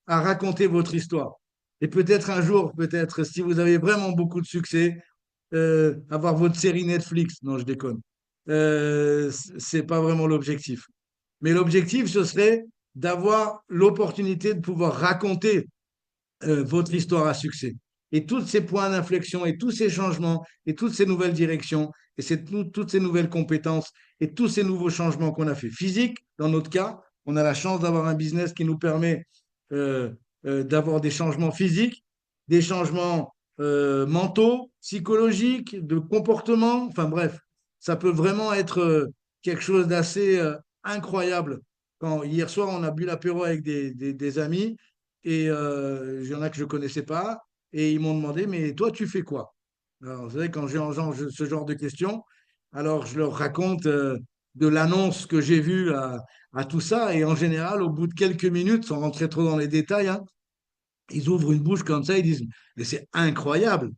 à raconter votre histoire. Et peut-être un jour, peut-être, si vous avez vraiment beaucoup de succès, avoir votre série Netflix. Non, je déconne. C'est pas vraiment l'objectif. Mais l'objectif, ce serait d'avoir l'opportunité de pouvoir raconter votre histoire à succès. Et tous ces points d'inflexion et tous ces changements et toutes ces nouvelles directions et toutes ces nouvelles compétences et tous ces nouveaux changements qu'on a fait. Physique, dans notre cas, on a la chance d'avoir un business qui nous permet euh, d'avoir des changements physiques, des changements mentaux, psychologiques, de comportement, enfin bref, ça peut vraiment être quelque chose d'assez incroyable. Quand hier soir, on a bu l'apéro avec des amis et il y en a que je ne connaissais pas. Et ils m'ont demandé, mais toi, tu fais quoi? Alors, vous savez, quand j'ai ce genre de questions, alors je leur raconte de l'annonce que j'ai vue à tout ça. Et en général, au bout de quelques minutes, sans rentrer trop dans les détails, hein, ils ouvrent une bouche comme ça, ils disent, mais c'est incroyable,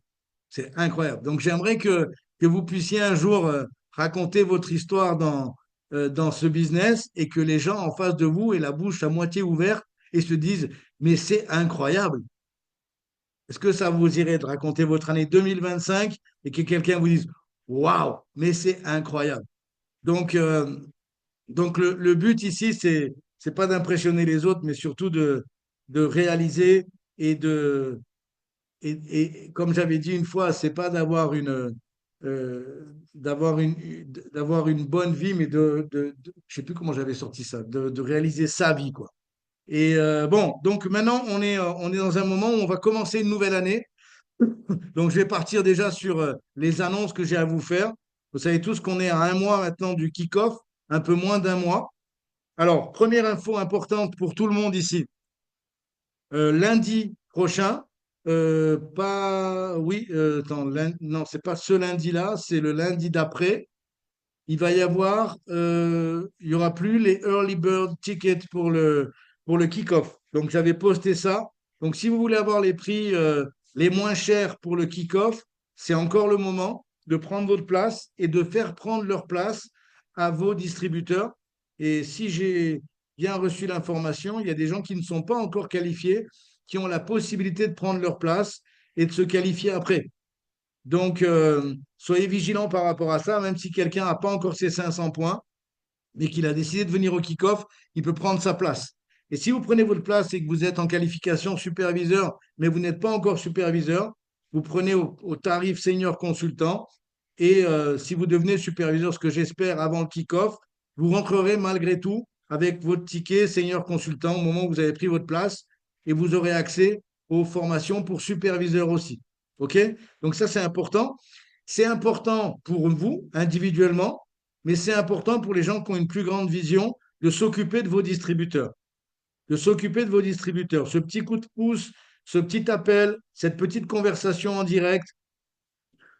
c'est incroyable. Donc j'aimerais que vous puissiez un jour raconter votre histoire dans ce business et que les gens en face de vous aient la bouche à moitié ouverte et se disent, mais c'est incroyable. Est-ce que ça vous irait de raconter votre année 2025 et que quelqu'un vous dise, waouh, mais c'est incroyable. Donc, le but ici, c'est pas d'impressionner les autres, mais surtout de réaliser et et comme j'avais dit une fois, c'est pas d'avoir d'avoir une bonne vie, mais je sais plus comment j'avais sorti ça, de réaliser sa vie, quoi. Et bon, donc maintenant, on est dans un moment où on va commencer une nouvelle année. Donc, je vais partir déjà sur les annonces que j'ai à vous faire. Vous savez tous qu'on est à un mois maintenant du kick-off, un peu moins d'un mois. Alors, première info importante pour tout le monde ici. Lundi prochain, pas, oui, attends, non, c'est pas ce lundi-là, c'est le lundi d'après. Il va y avoir, il y aura plus les early bird tickets pour le kick-off. Donc, j'avais posté ça. Donc, si vous voulez avoir les prix les moins chers pour le kick-off, c'est encore le moment de prendre votre place et de faire prendre leur place à vos distributeurs. Et si j'ai bien reçu l'information, il y a des gens qui ne sont pas encore qualifiés, qui ont la possibilité de prendre leur place et de se qualifier après. Donc, soyez vigilants par rapport à ça, même si quelqu'un n'a pas encore ses 500 points, mais qu'il a décidé de venir au kick-off, il peut prendre sa place. Et si vous prenez votre place et que vous êtes en qualification superviseur, mais vous n'êtes pas encore superviseur, vous prenez au tarif senior consultant. Et si vous devenez superviseur, ce que j'espère avant le kick-off, vous rentrerez malgré tout avec votre ticket senior consultant au moment où vous avez pris votre place et vous aurez accès aux formations pour superviseur aussi. OK? Donc ça, c'est important. C'est important pour vous individuellement, mais c'est important pour les gens qui ont une plus grande vision de s'occuper de vos distributeurs. De s'occuper de vos distributeurs. Ce petit coup de pouce, ce petit appel, cette petite conversation en direct,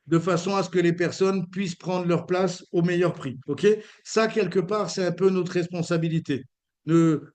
de façon à ce que les personnes puissent prendre leur place au meilleur prix. OK? Ça, quelque part, c'est un peu notre responsabilité. Le,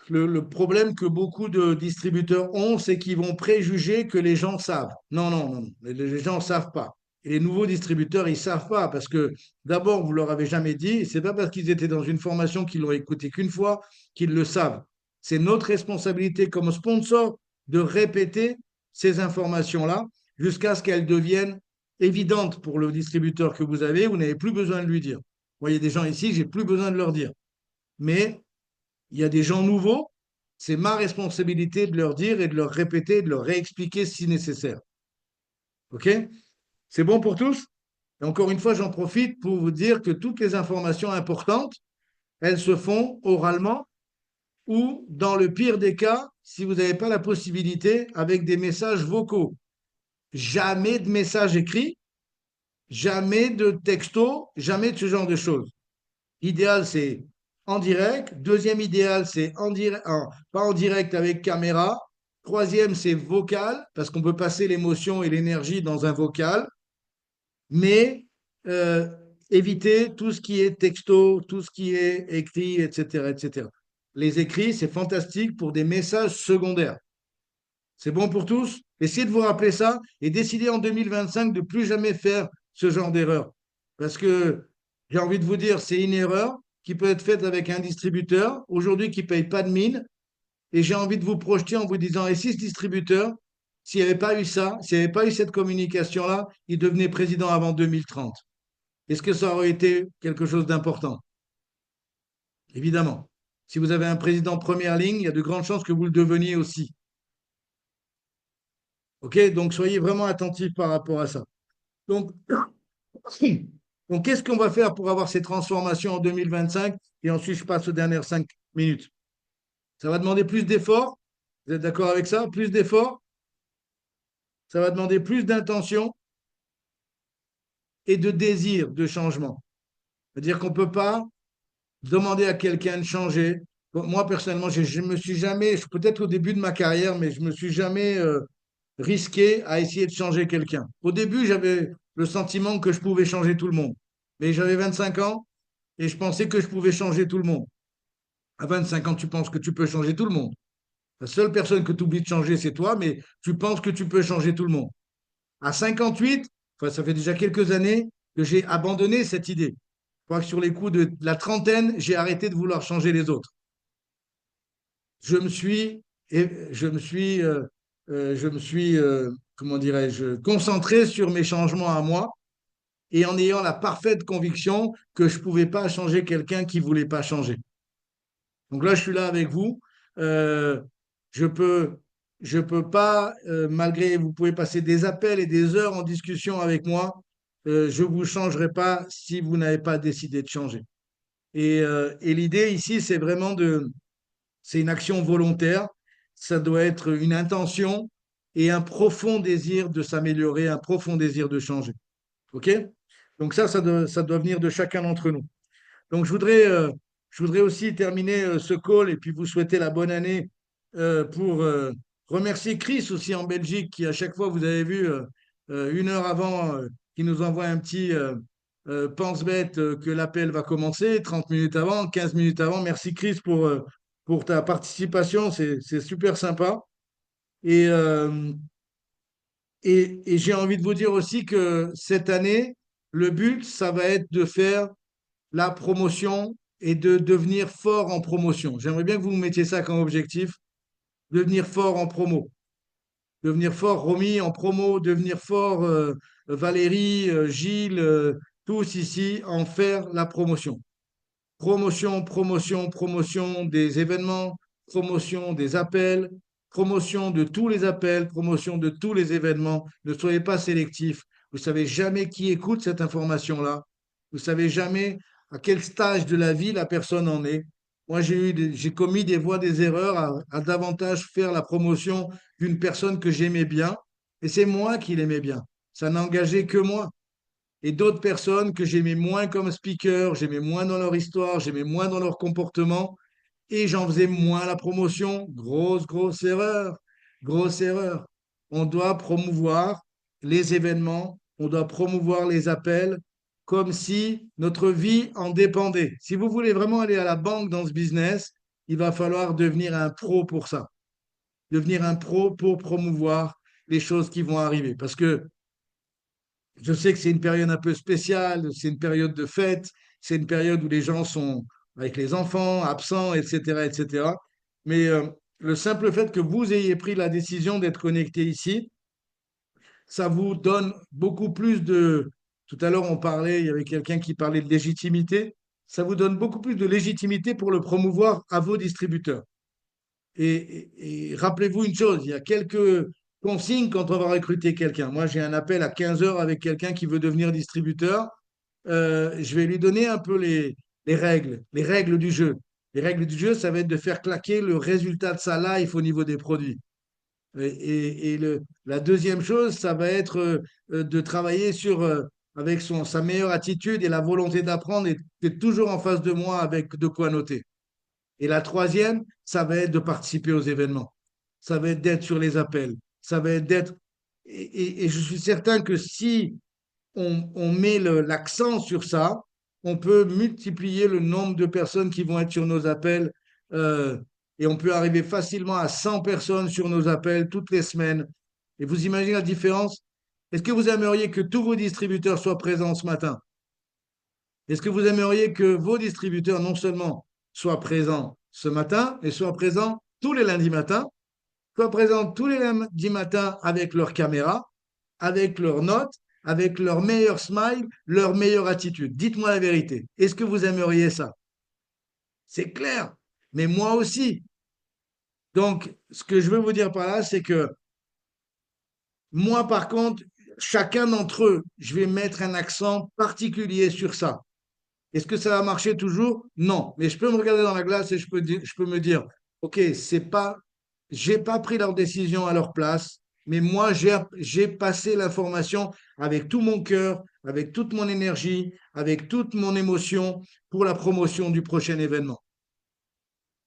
le problème que beaucoup de distributeurs ont, c'est qu'ils vont préjuger que les gens savent. Non, non, non, non. Les gens ne savent pas. Et les nouveaux distributeurs, ils ne savent pas parce que d'abord, vous leur avez jamais dit, c'est pas parce qu'ils étaient dans une formation qu'ils l'ont écouté qu'une fois qu'ils le savent. C'est notre responsabilité comme sponsor de répéter ces informations-là jusqu'à ce qu'elles deviennent évidentes pour le distributeur que vous avez. Vous n'avez plus besoin de lui dire. Vous voyez des gens ici, j'ai plus besoin de leur dire. Mais il y a des gens nouveaux, c'est ma responsabilité de leur dire et de leur répéter, de leur réexpliquer si nécessaire. OK? C'est bon pour tous? Et encore une fois, j'en profite pour vous dire que toutes les informations importantes, elles se font oralement ou, dans le pire des cas, si vous n'avez pas la possibilité, avec des messages vocaux. Jamais de messages écrits, jamais de texto, jamais de ce genre de choses. Idéal, c'est en direct. Deuxième idéal, c'est pas en direct avec caméra. Troisième, c'est vocal, parce qu'on peut passer l'émotion et l'énergie dans un vocal. Mais euh, éviter tout ce qui est texto, tout ce qui est écrit, etc., etc. Les écrits, c'est fantastique pour des messages secondaires. C'est bon pour tous? Essayez de vous rappeler ça et décidez en 2025 de plus jamais faire ce genre d'erreur. Parce que j'ai envie de vous dire, c'est une erreur qui peut être faite avec un distributeur aujourd'hui qui ne paye pas de mine. Et j'ai envie de vous projeter en vous disant, et si ce distributeur, s'il n'y avait pas eu ça, s'il n'y avait pas eu cette communication-là, il devenait président avant 2030. Est-ce que ça aurait été quelque chose d'important? Évidemment. Si vous avez un président première ligne, il y a de grandes chances que vous le deveniez aussi. OK? Donc, soyez vraiment attentifs par rapport à ça. Donc, donc qu'est-ce qu'on va faire pour avoir ces transformations en 2025? Et ensuite, je passe aux dernières 5 minutes. Ça va demander plus d'efforts. Vous êtes d'accord avec ça? Plus d'efforts. Ça va demander plus d'intention et de désir de changement. C'est-à-dire qu'on ne peut pas demander à quelqu'un de changer. Moi, personnellement, je me suis jamais, peut-être au début de ma carrière, mais je me suis jamais risqué à essayer de changer quelqu'un. Au début, j'avais le sentiment que je pouvais changer tout le monde. Mais j'avais 25 ans et je pensais que je pouvais changer tout le monde. À 25 ans, tu penses que tu peux changer tout le monde. La seule personne que tu oublies de changer, c'est toi, mais tu penses que tu peux changer tout le monde. À 58, enfin, ça fait déjà quelques années que j'ai abandonné cette idée. Je crois que sur les coups de la trentaine, j'ai arrêté de vouloir changer les autres. Je me suis, comment dirais-je, concentré sur mes changements à moi et en ayant la parfaite conviction que je ne pouvais pas changer quelqu'un qui ne voulait pas changer. Donc là, je suis là avec vous. Euh, je peux, je peux pas, malgré, vous pouvez passer des appels et des heures en discussion avec moi, je ne vous changerai pas si vous n'avez pas décidé de changer. Et l'idée ici, c'est une action volontaire. Ça doit être une intention et un profond désir de s'améliorer, un profond désir de changer. OK? Donc ça doit venir de chacun d'entre nous. Donc je voudrais aussi terminer ce call et puis vous souhaiter la bonne année pour remercier Chris aussi en Belgique qui à chaque fois, vous avez vu, 1 heure avant, qui nous envoie un petit pense-bête que l'appel va commencer, 30 minutes avant, 15 minutes avant. Merci Chris pour ta participation, c'est super sympa. Et Et j'ai envie de vous dire aussi que cette année, le but, ça va être de faire la promotion et de devenir fort en promotion. J'aimerais bien que vous vous mettiez ça comme objectif, devenir fort en promo. Devenir fort Romy en promo, devenir fort Valérie, Gilles, tous ici en faire la promotion. Promotion, promotion, promotion des événements, promotion des appels, promotion de tous les appels, promotion de tous les événements. Ne soyez pas sélectifs. Vous ne savez jamais qui écoute cette information-là. Vous ne savez jamais à quel stage de la vie la personne en est. Moi, j'ai commis des voies, des erreurs à davantage faire la promotion d'une personne que j'aimais bien. Et c'est moi qui l'aimais bien. Ça n'engageait que moi et d'autres personnes que j'aimais moins comme speaker, j'aimais moins dans leur histoire, j'aimais moins dans leur comportement, et j'en faisais moins la promotion. Grosse, grosse erreur, grosse erreur. On doit promouvoir les événements, on doit promouvoir les appels comme si notre vie en dépendait. Si vous voulez vraiment aller à la banque dans ce business, il va falloir devenir un pro pour ça, devenir un pro pour promouvoir les choses qui vont arriver. Parce que je sais que c'est une période un peu spéciale, c'est une période de fête, c'est une période où les gens sont avec les enfants, absents, etc., etc. Mais le simple fait que vous ayez pris la décision d'être connecté ici, ça vous donne beaucoup plus de... Tout à l'heure, on parlait, il y avait quelqu'un qui parlait de légitimité. Ça vous donne beaucoup plus de légitimité pour le promouvoir à vos distributeurs. Et rappelez-vous une chose, il y a quelques consignes quand on va recruter quelqu'un. Moi, j'ai un appel à 15 heures avec quelqu'un qui veut devenir distributeur. Je vais lui donner un peu les règles du jeu. Les règles du jeu, ça va être de faire claquer le résultat de sa life au niveau des produits. La deuxième chose, ça va être de travailler avec sa meilleure attitude et la volonté d'apprendre et d'être toujours en face de moi avec de quoi noter. Et la troisième, ça va être de participer aux événements. Ça va être d'être sur les appels. Ça va être d'être. Et je suis certain que si on met l'accent sur ça, on peut multiplier le nombre de personnes qui vont être sur nos appels euh, et on peut arriver facilement à 100 personnes sur nos appels toutes les semaines. Et vous imaginez la différence? Est-ce que vous aimeriez que tous vos distributeurs soient présents ce matin? Est-ce que vous aimeriez que vos distributeurs non seulement soient présents ce matin, mais soient présents tous les lundis matins, soient présents tous les lundis matins avec leur caméra, avec leurs notes, avec leur meilleur smile, leur meilleure attitude? Dites-moi la vérité. Est-ce que vous aimeriez ça? C'est clair. Mais moi aussi. Donc, ce que je veux vous dire par là, c'est que moi, par contre, chacun d'entre eux, je vais mettre un accent particulier sur ça. Est-ce que ça va marcher toujours? Non. Mais je peux me regarder dans la glace et je peux me dire, OK, c'est pas, j'ai pas pris leur décision à leur place, mais moi, j'ai passé l'information avec tout mon cœur, avec toute mon énergie, avec toute mon émotion pour la promotion du prochain événement.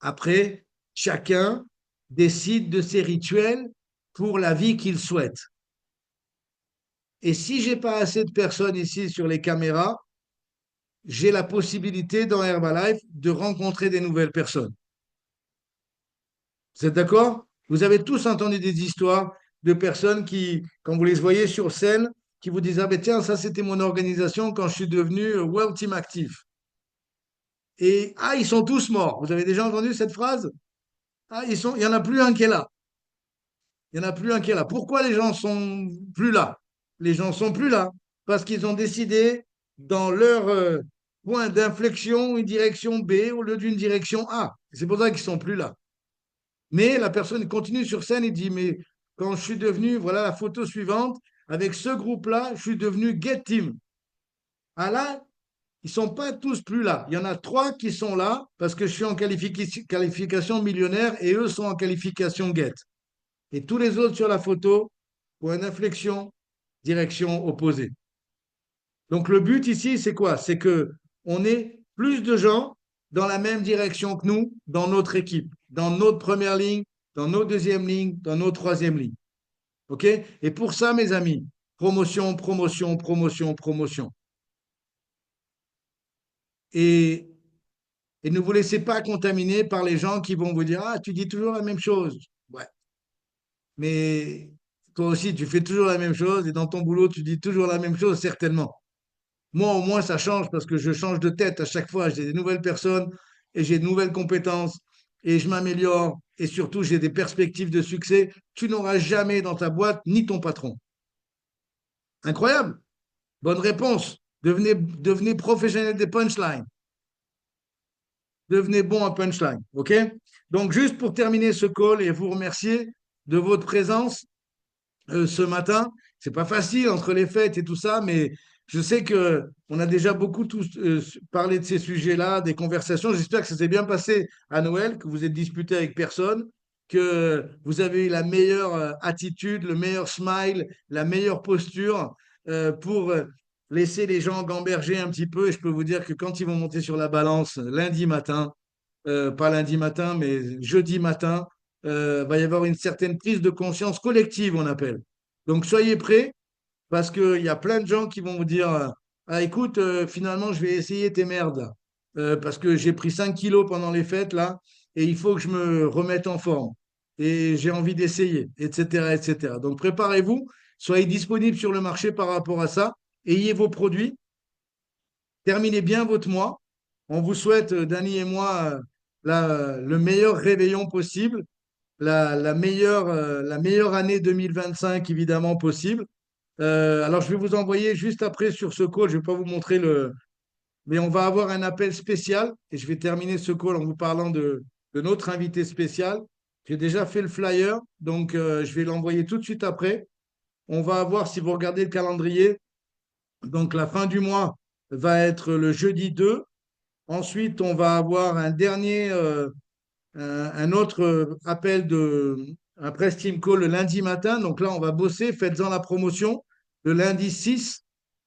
Après, chacun décide de ses rituels pour la vie qu'il souhaite. Et si j'ai pas assez de personnes ici sur les caméras, j'ai la possibilité dans Herbalife de rencontrer des nouvelles personnes. Vous êtes d'accord? Vous avez tous entendu des histoires de personnes qui, quand vous les voyez sur scène, qui vous disent, ah ben tiens, ça c'était mon organisation quand je suis devenu World Team Actif. Et ah, ils sont tous morts. Vous avez déjà entendu cette phrase? Ah, il y en a plus un qui est là. Il y en a plus un qui est là. Pourquoi les gens sont plus là? Les gens sont plus là parce qu'ils ont décidé dans leur point d'inflexion une direction B au lieu d'une direction A. C'est pour ça qu'ils sont plus là. Mais la personne continue sur scène et dit, mais quand je suis devenu, voilà la photo suivante, avec ce groupe-là, je suis devenu Get Team. Ah là, ils sont pas tous plus là. Il y en a trois qui sont là parce que je suis en qualification millionnaire et eux sont en qualification Get. Et tous les autres sur la photo, point d'inflexion, direction opposée. Donc le but ici, c'est quoi? C'est que on ait plus de gens dans la même direction que nous, dans notre équipe, dans notre première ligne, dans notre deuxième ligne, dans notre troisième ligne. OK? Et pour ça, mes amis, promotion, promotion, promotion, promotion. Et, et ne vous laissez pas contaminer par les gens qui vont vous dire, ah, tu dis toujours la même chose. Ouais. Mais toi aussi, tu fais toujours la même chose et dans ton boulot, tu dis toujours la même chose, certainement. Moi, au moins, ça change parce que je change de tête à chaque fois. J'ai des nouvelles personnes et j'ai de nouvelles compétences et je m'améliore et surtout, j'ai des perspectives de succès. Tu n'auras jamais dans ta boîte ni ton patron. Incroyable. Bonne réponse. Devenez professionnel des punchlines. Devenez bon en punchline. OK? Donc, juste pour terminer ce call et vous remercier de votre présence, ce matin. C'est pas facile entre les fêtes et tout ça, mais je sais que on a déjà beaucoup tous, parlé de ces sujets-là, des conversations. J'espère que ça s'est bien passé à Noël, que vous êtes disputé avec personne, que vous avez eu la meilleure attitude, le meilleur smile, la meilleure posture pour laisser les gens gamberger un petit peu. Et je peux vous dire que quand ils vont monter sur la balance lundi matin, pas lundi matin, mais jeudi matin, va y avoir une certaine prise de conscience collective, on appelle. Donc soyez prêts, parce qu'il y a plein de gens qui vont vous dire, ah écoute, finalement, je vais essayer tes merdes, là. Parce que j'ai pris 5 kilos pendant les fêtes, là, et il faut que je me remette en forme. Et j'ai envie d'essayer, etc., etc. Donc préparez-vous, soyez disponibles sur le marché par rapport à ça, ayez vos produits, terminez bien votre mois. On vous souhaite, Dany et moi, le meilleur réveillon possible, la meilleure année 2025 évidemment possible. Alors, je vais vous envoyer juste après sur ce call, je ne vais pas vous montrer le... Mais on va avoir un appel spécial et je vais terminer ce call en vous parlant de notre invité spécial. J'ai déjà fait le flyer, donc je vais l'envoyer tout de suite après. On va avoir, si vous regardez le calendrier, donc la fin du mois va être le jeudi 2. Ensuite, on va avoir un dernier, un autre appel un press team call le lundi matin. Donc là, on va bosser. Faites-en la promotion le lundi 6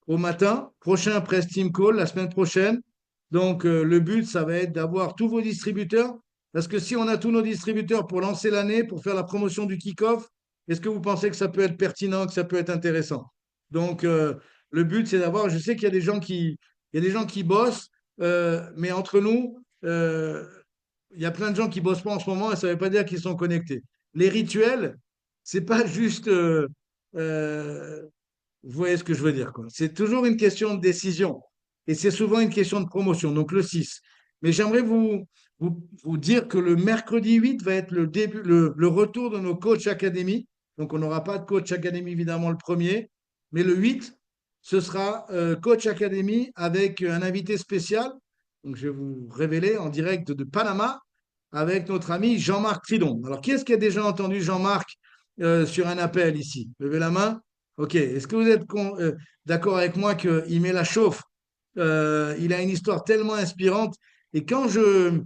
au matin. Prochain press team call la semaine prochaine. Donc le but, ça va être d'avoir tous vos distributeurs. Parce que si on a tous nos distributeurs pour lancer l'année, pour faire la promotion du kick-off, est-ce que vous pensez que ça peut être pertinent, que ça peut être intéressant? Donc le but, c'est d'avoir, je sais qu'il y a il y a des gens qui bossent, mais entre nous, il y a plein de gens qui bossent pas en ce moment et ça ne veut pas dire qu'ils sont connectés. Les rituels, c'est pas juste, euh, vous voyez ce que je veux dire, quoi. C'est toujours une question de décision et c'est souvent une question de promotion, donc le 6. Mais j'aimerais vous dire que le mercredi 8 va être le début, le retour de nos coachs académie. Donc on n'aura pas de coach académie évidemment le premier, mais le 8, ce sera coach académie avec un invité spécial. Donc je vais vous révéler en direct de Panama avec notre ami Jean-Marc Tridon. Alors qui est-ce qui a déjà entendu Jean-Marc sur un appel ici? Levez la main. Ok. Est-ce que vous êtes d'accord avec moi qu'il met la chauffe? Il a une histoire tellement inspirante. Et je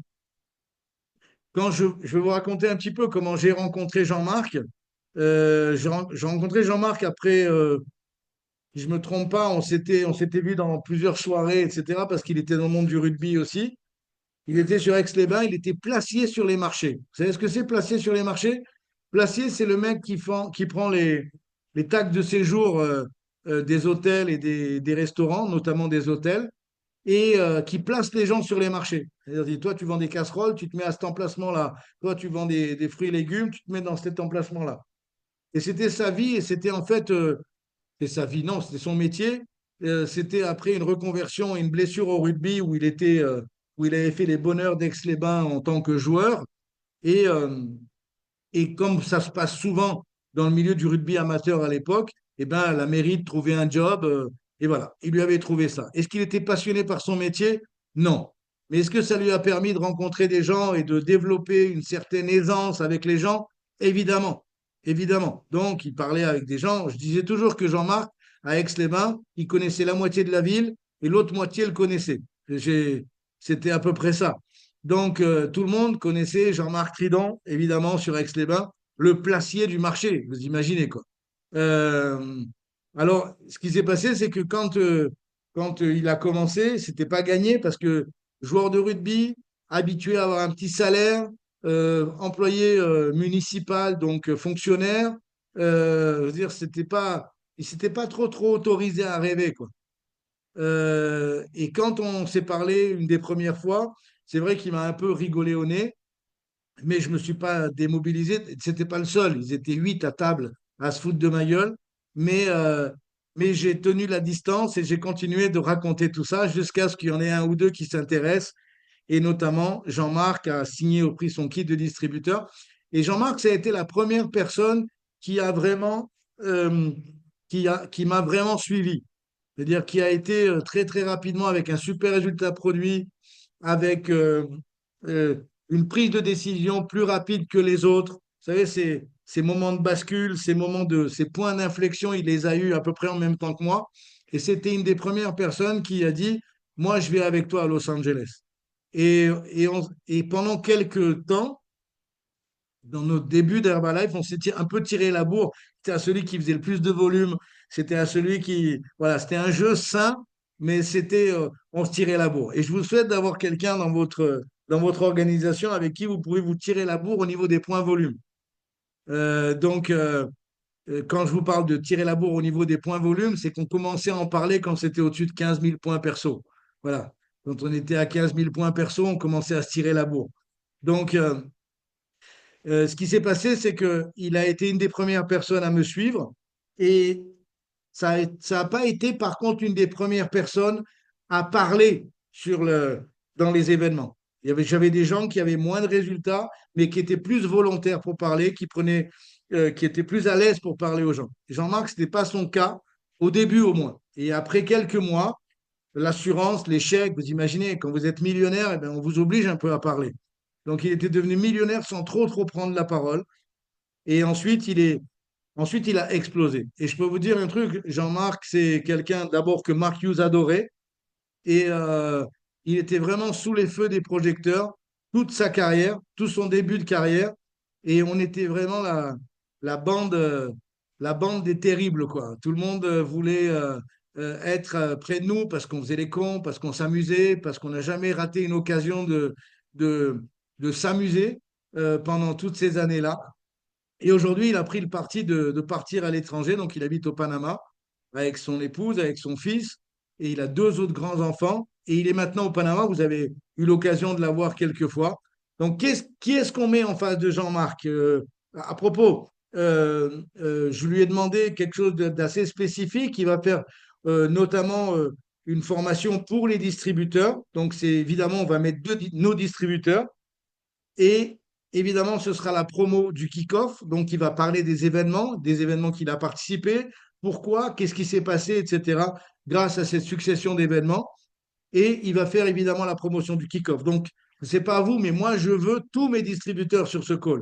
vais vous raconter un petit peu comment j'ai rencontré Jean-Marc. J'ai rencontré Jean-Marc après, si je ne me trompe pas, on s'était vu dans plusieurs soirées, etc., parce qu'il était dans le monde du rugby aussi. Il était sur Aix-les-Bains, il était placier sur les marchés. Vous savez ce que c'est, placier sur les marchés? Placier, c'est le mec qui prend les taxes de séjour des hôtels et des restaurants, notamment des hôtels, et qui place les gens sur les marchés. C'est-à-dire, toi, tu vends des casseroles, tu te mets à cet emplacement-là. Toi, tu vends des fruits et légumes, tu te mets dans cet emplacement-là. Et c'était sa vie, et c'était en fait, c'est sa vie, non, c'était son métier. C'était après une reconversion et une blessure au rugby où il avait fait les bonheurs d'Aix-les-Bains en tant que joueur. Et, euh, et comme ça se passe souvent dans le milieu du rugby amateur à l'époque, eh ben, la mairie de trouver un job, et voilà, il lui avait trouvé ça. Est-ce qu'il était passionné par son métier? Non. Mais est-ce que ça lui a permis de rencontrer des gens et de développer une certaine aisance avec les gens? Évidemment, évidemment. Donc, il parlait avec des gens. Je disais toujours que Jean-Marc, à Aix-les-Bains, il connaissait la moitié de la ville et l'autre moitié le connaissait. C'était à peu près ça. Donc, tout le monde connaissait Jean-Marc Tridon, évidemment, sur Aix-les-Bains, le placier du marché, vous imaginez quoi. Euh, alors, ce qui s'est passé, c'est que quand il a commencé, c'était pas gagné parce que joueur de rugby, habitué à avoir un petit salaire, employé municipal, donc fonctionnaire, je veux dire, il s'était pas trop autorisé à rêver, quoi. Et quand on s'est parlé une des premières fois, c'est vrai qu'il m'a un peu rigolé au nez, mais je ne me suis pas démobilisé. C'était pas le seul. Ils étaient 8 à table à se foutre de ma gueule, mais, euh, mais j'ai tenu la distance et j'ai continué de raconter tout ça jusqu'à ce qu'il y en ait un ou deux qui s'intéressent. Et notamment, Jean-Marc a signé au prix son kit de distributeur. Et Jean-Marc, ça a été la première personne qui a vraiment, euh, qui m'a vraiment suivi. C'est-à-dire qui a été très, très rapidement avec un super résultat produit, avec euh, une prise de décision plus rapide que les autres. Vous savez, ces moments de bascule, ces points d'inflexion, il les a eus à peu près en même temps que moi. Et c'était une des premières personnes qui a dit, moi, je vais avec toi à Los Angeles. Et pendant quelques temps, dans nos débuts d'Herbalife, on s'était un peu tiré la bourre. C'était à celui qui faisait le plus de volume. C'était à celui qui, voilà, c'était un jeu sain, mais on se tirait la bourre. Et je vous souhaite d'avoir quelqu'un dans votre organisation avec qui vous pouvez vous tirer la bourre au niveau des points volume. Donc, quand je vous parle de tirer la bourre au niveau des points volume, c'est qu'on commençait à en parler quand c'était au-dessus de 15 000 points perso. Voilà. Quand on était à 15 000 points perso, on commençait à se tirer la bourre. Donc, ce qui s'est passé, c'est qu'il a été une des premières personnes à me suivre et ça n'a pas été, par contre, une des premières personnes à parler dans les événements. J'avais des gens qui avaient moins de résultats, mais qui étaient plus volontaires pour parler, qui étaient plus à l'aise pour parler aux gens. Jean-Marc, ce n'était pas son cas, au début au moins. Et après quelques mois, l'assurance, l'échec, vous imaginez, quand vous êtes millionnaire, eh bien, on vous oblige un peu à parler. Donc, il était devenu millionnaire sans trop prendre la parole. Et ensuite, il a explosé. Et je peux vous dire un truc, Jean-Marc, c'est quelqu'un d'abord que Mark Hughes adorait. Et il était vraiment sous les feux des projecteurs toute sa carrière, tout son début de carrière. Et on était vraiment la bande, euh, la bande des terribles, quoi. Tout le monde voulait être près de nous parce qu'on faisait les cons, parce qu'on s'amusait, parce qu'on n'a jamais raté une occasion de, de s'amuser pendant toutes ces années-là. Et aujourd'hui, il a pris le parti de partir à l'étranger. Donc, il habite au Panama avec son épouse, avec son fils, et il a deux autres grands-enfants. Et il est maintenant au Panama. Vous avez eu l'occasion de la voir quelques fois. Donc, qui est-ce qu'on met en face de Jean-Marc? À propos, je lui ai demandé quelque chose d'assez spécifique. Il va faire notamment une formation pour les distributeurs. Donc, c'est évidemment, on va mettre nos distributeurs. Et évidemment, ce sera la promo du kick-off. Donc, il va parler des événements qu'il a participé, pourquoi, qu'est-ce qui s'est passé, etc., grâce à cette succession d'événements. Et il va faire évidemment la promotion du kick-off. Donc, ce n'est pas à vous, mais moi, je veux tous mes distributeurs sur ce call.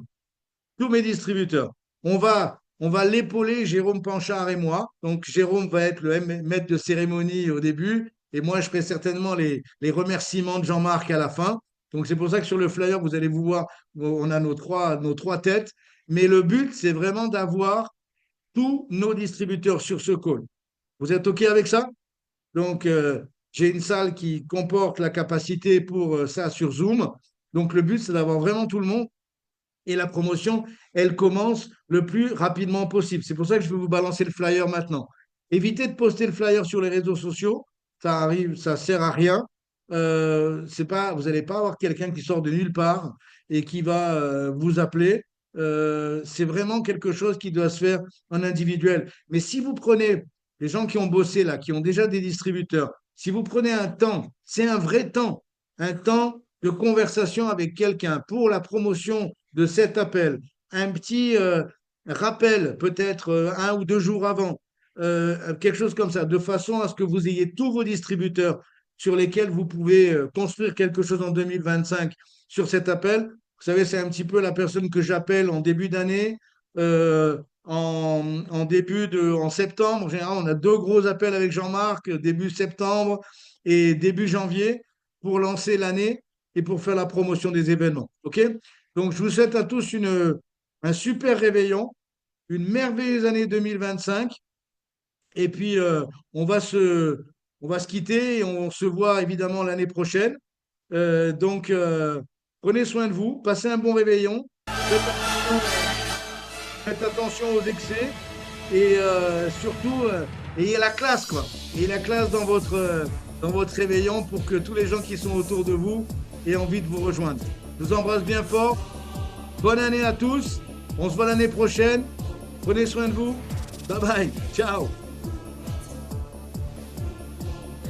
Tous mes distributeurs. On va l'épauler, Jérôme Panchard et moi. Donc, Jérôme va être le maître de cérémonie au début. Et moi, je ferai certainement les remerciements de Jean-Marc à la fin. Donc, c'est pour ça que sur le flyer, vous allez vous voir, on a nos trois têtes. Mais le but, c'est vraiment d'avoir tous nos distributeurs sur ce call. Vous êtes OK avec ça? Donc, j'ai une salle qui comporte la capacité pour ça sur Zoom. Donc, le but, c'est d'avoir vraiment tout le monde et la promotion, elle commence le plus rapidement possible. C'est pour ça que je vais vous balancer le flyer maintenant. Évitez de poster le flyer sur les réseaux sociaux, ça arrive, ça sert à rien. C'est pas, vous n'allez pas avoir quelqu'un qui sort de nulle part et qui va vous appeler. C'est vraiment quelque chose qui doit se faire en individuel. Mais si vous prenez les gens qui ont bossé là, qui ont déjà des distributeurs, si vous prenez un temps, c'est un temps de conversation avec quelqu'un pour la promotion de cet appel, un petit rappel, peut-être un ou deux jours avant, quelque chose comme ça, de façon à ce que vous ayez tous vos distributeurs sur lesquels vous pouvez construire quelque chose en 2025 sur cet appel. Vous savez, c'est un petit peu la personne que j'appelle en début d'année, en septembre. En général, on a deux gros appels avec Jean-Marc, début septembre et début janvier, pour lancer l'année et pour faire la promotion des événements. OK? Donc, je vous souhaite à tous un super réveillon, une merveilleuse année 2025. Et puis, on va se quitter et on se voit évidemment l'année prochaine. Donc, prenez soin de vous, passez un bon réveillon. Faites attention aux excès et surtout, ayez la classe, quoi. Ayez la classe dans votre réveillon pour que tous les gens qui sont autour de vous aient envie de vous rejoindre. Je vous embrasse bien fort. Bonne année à tous. On se voit l'année prochaine. Prenez soin de vous. Bye bye. Ciao.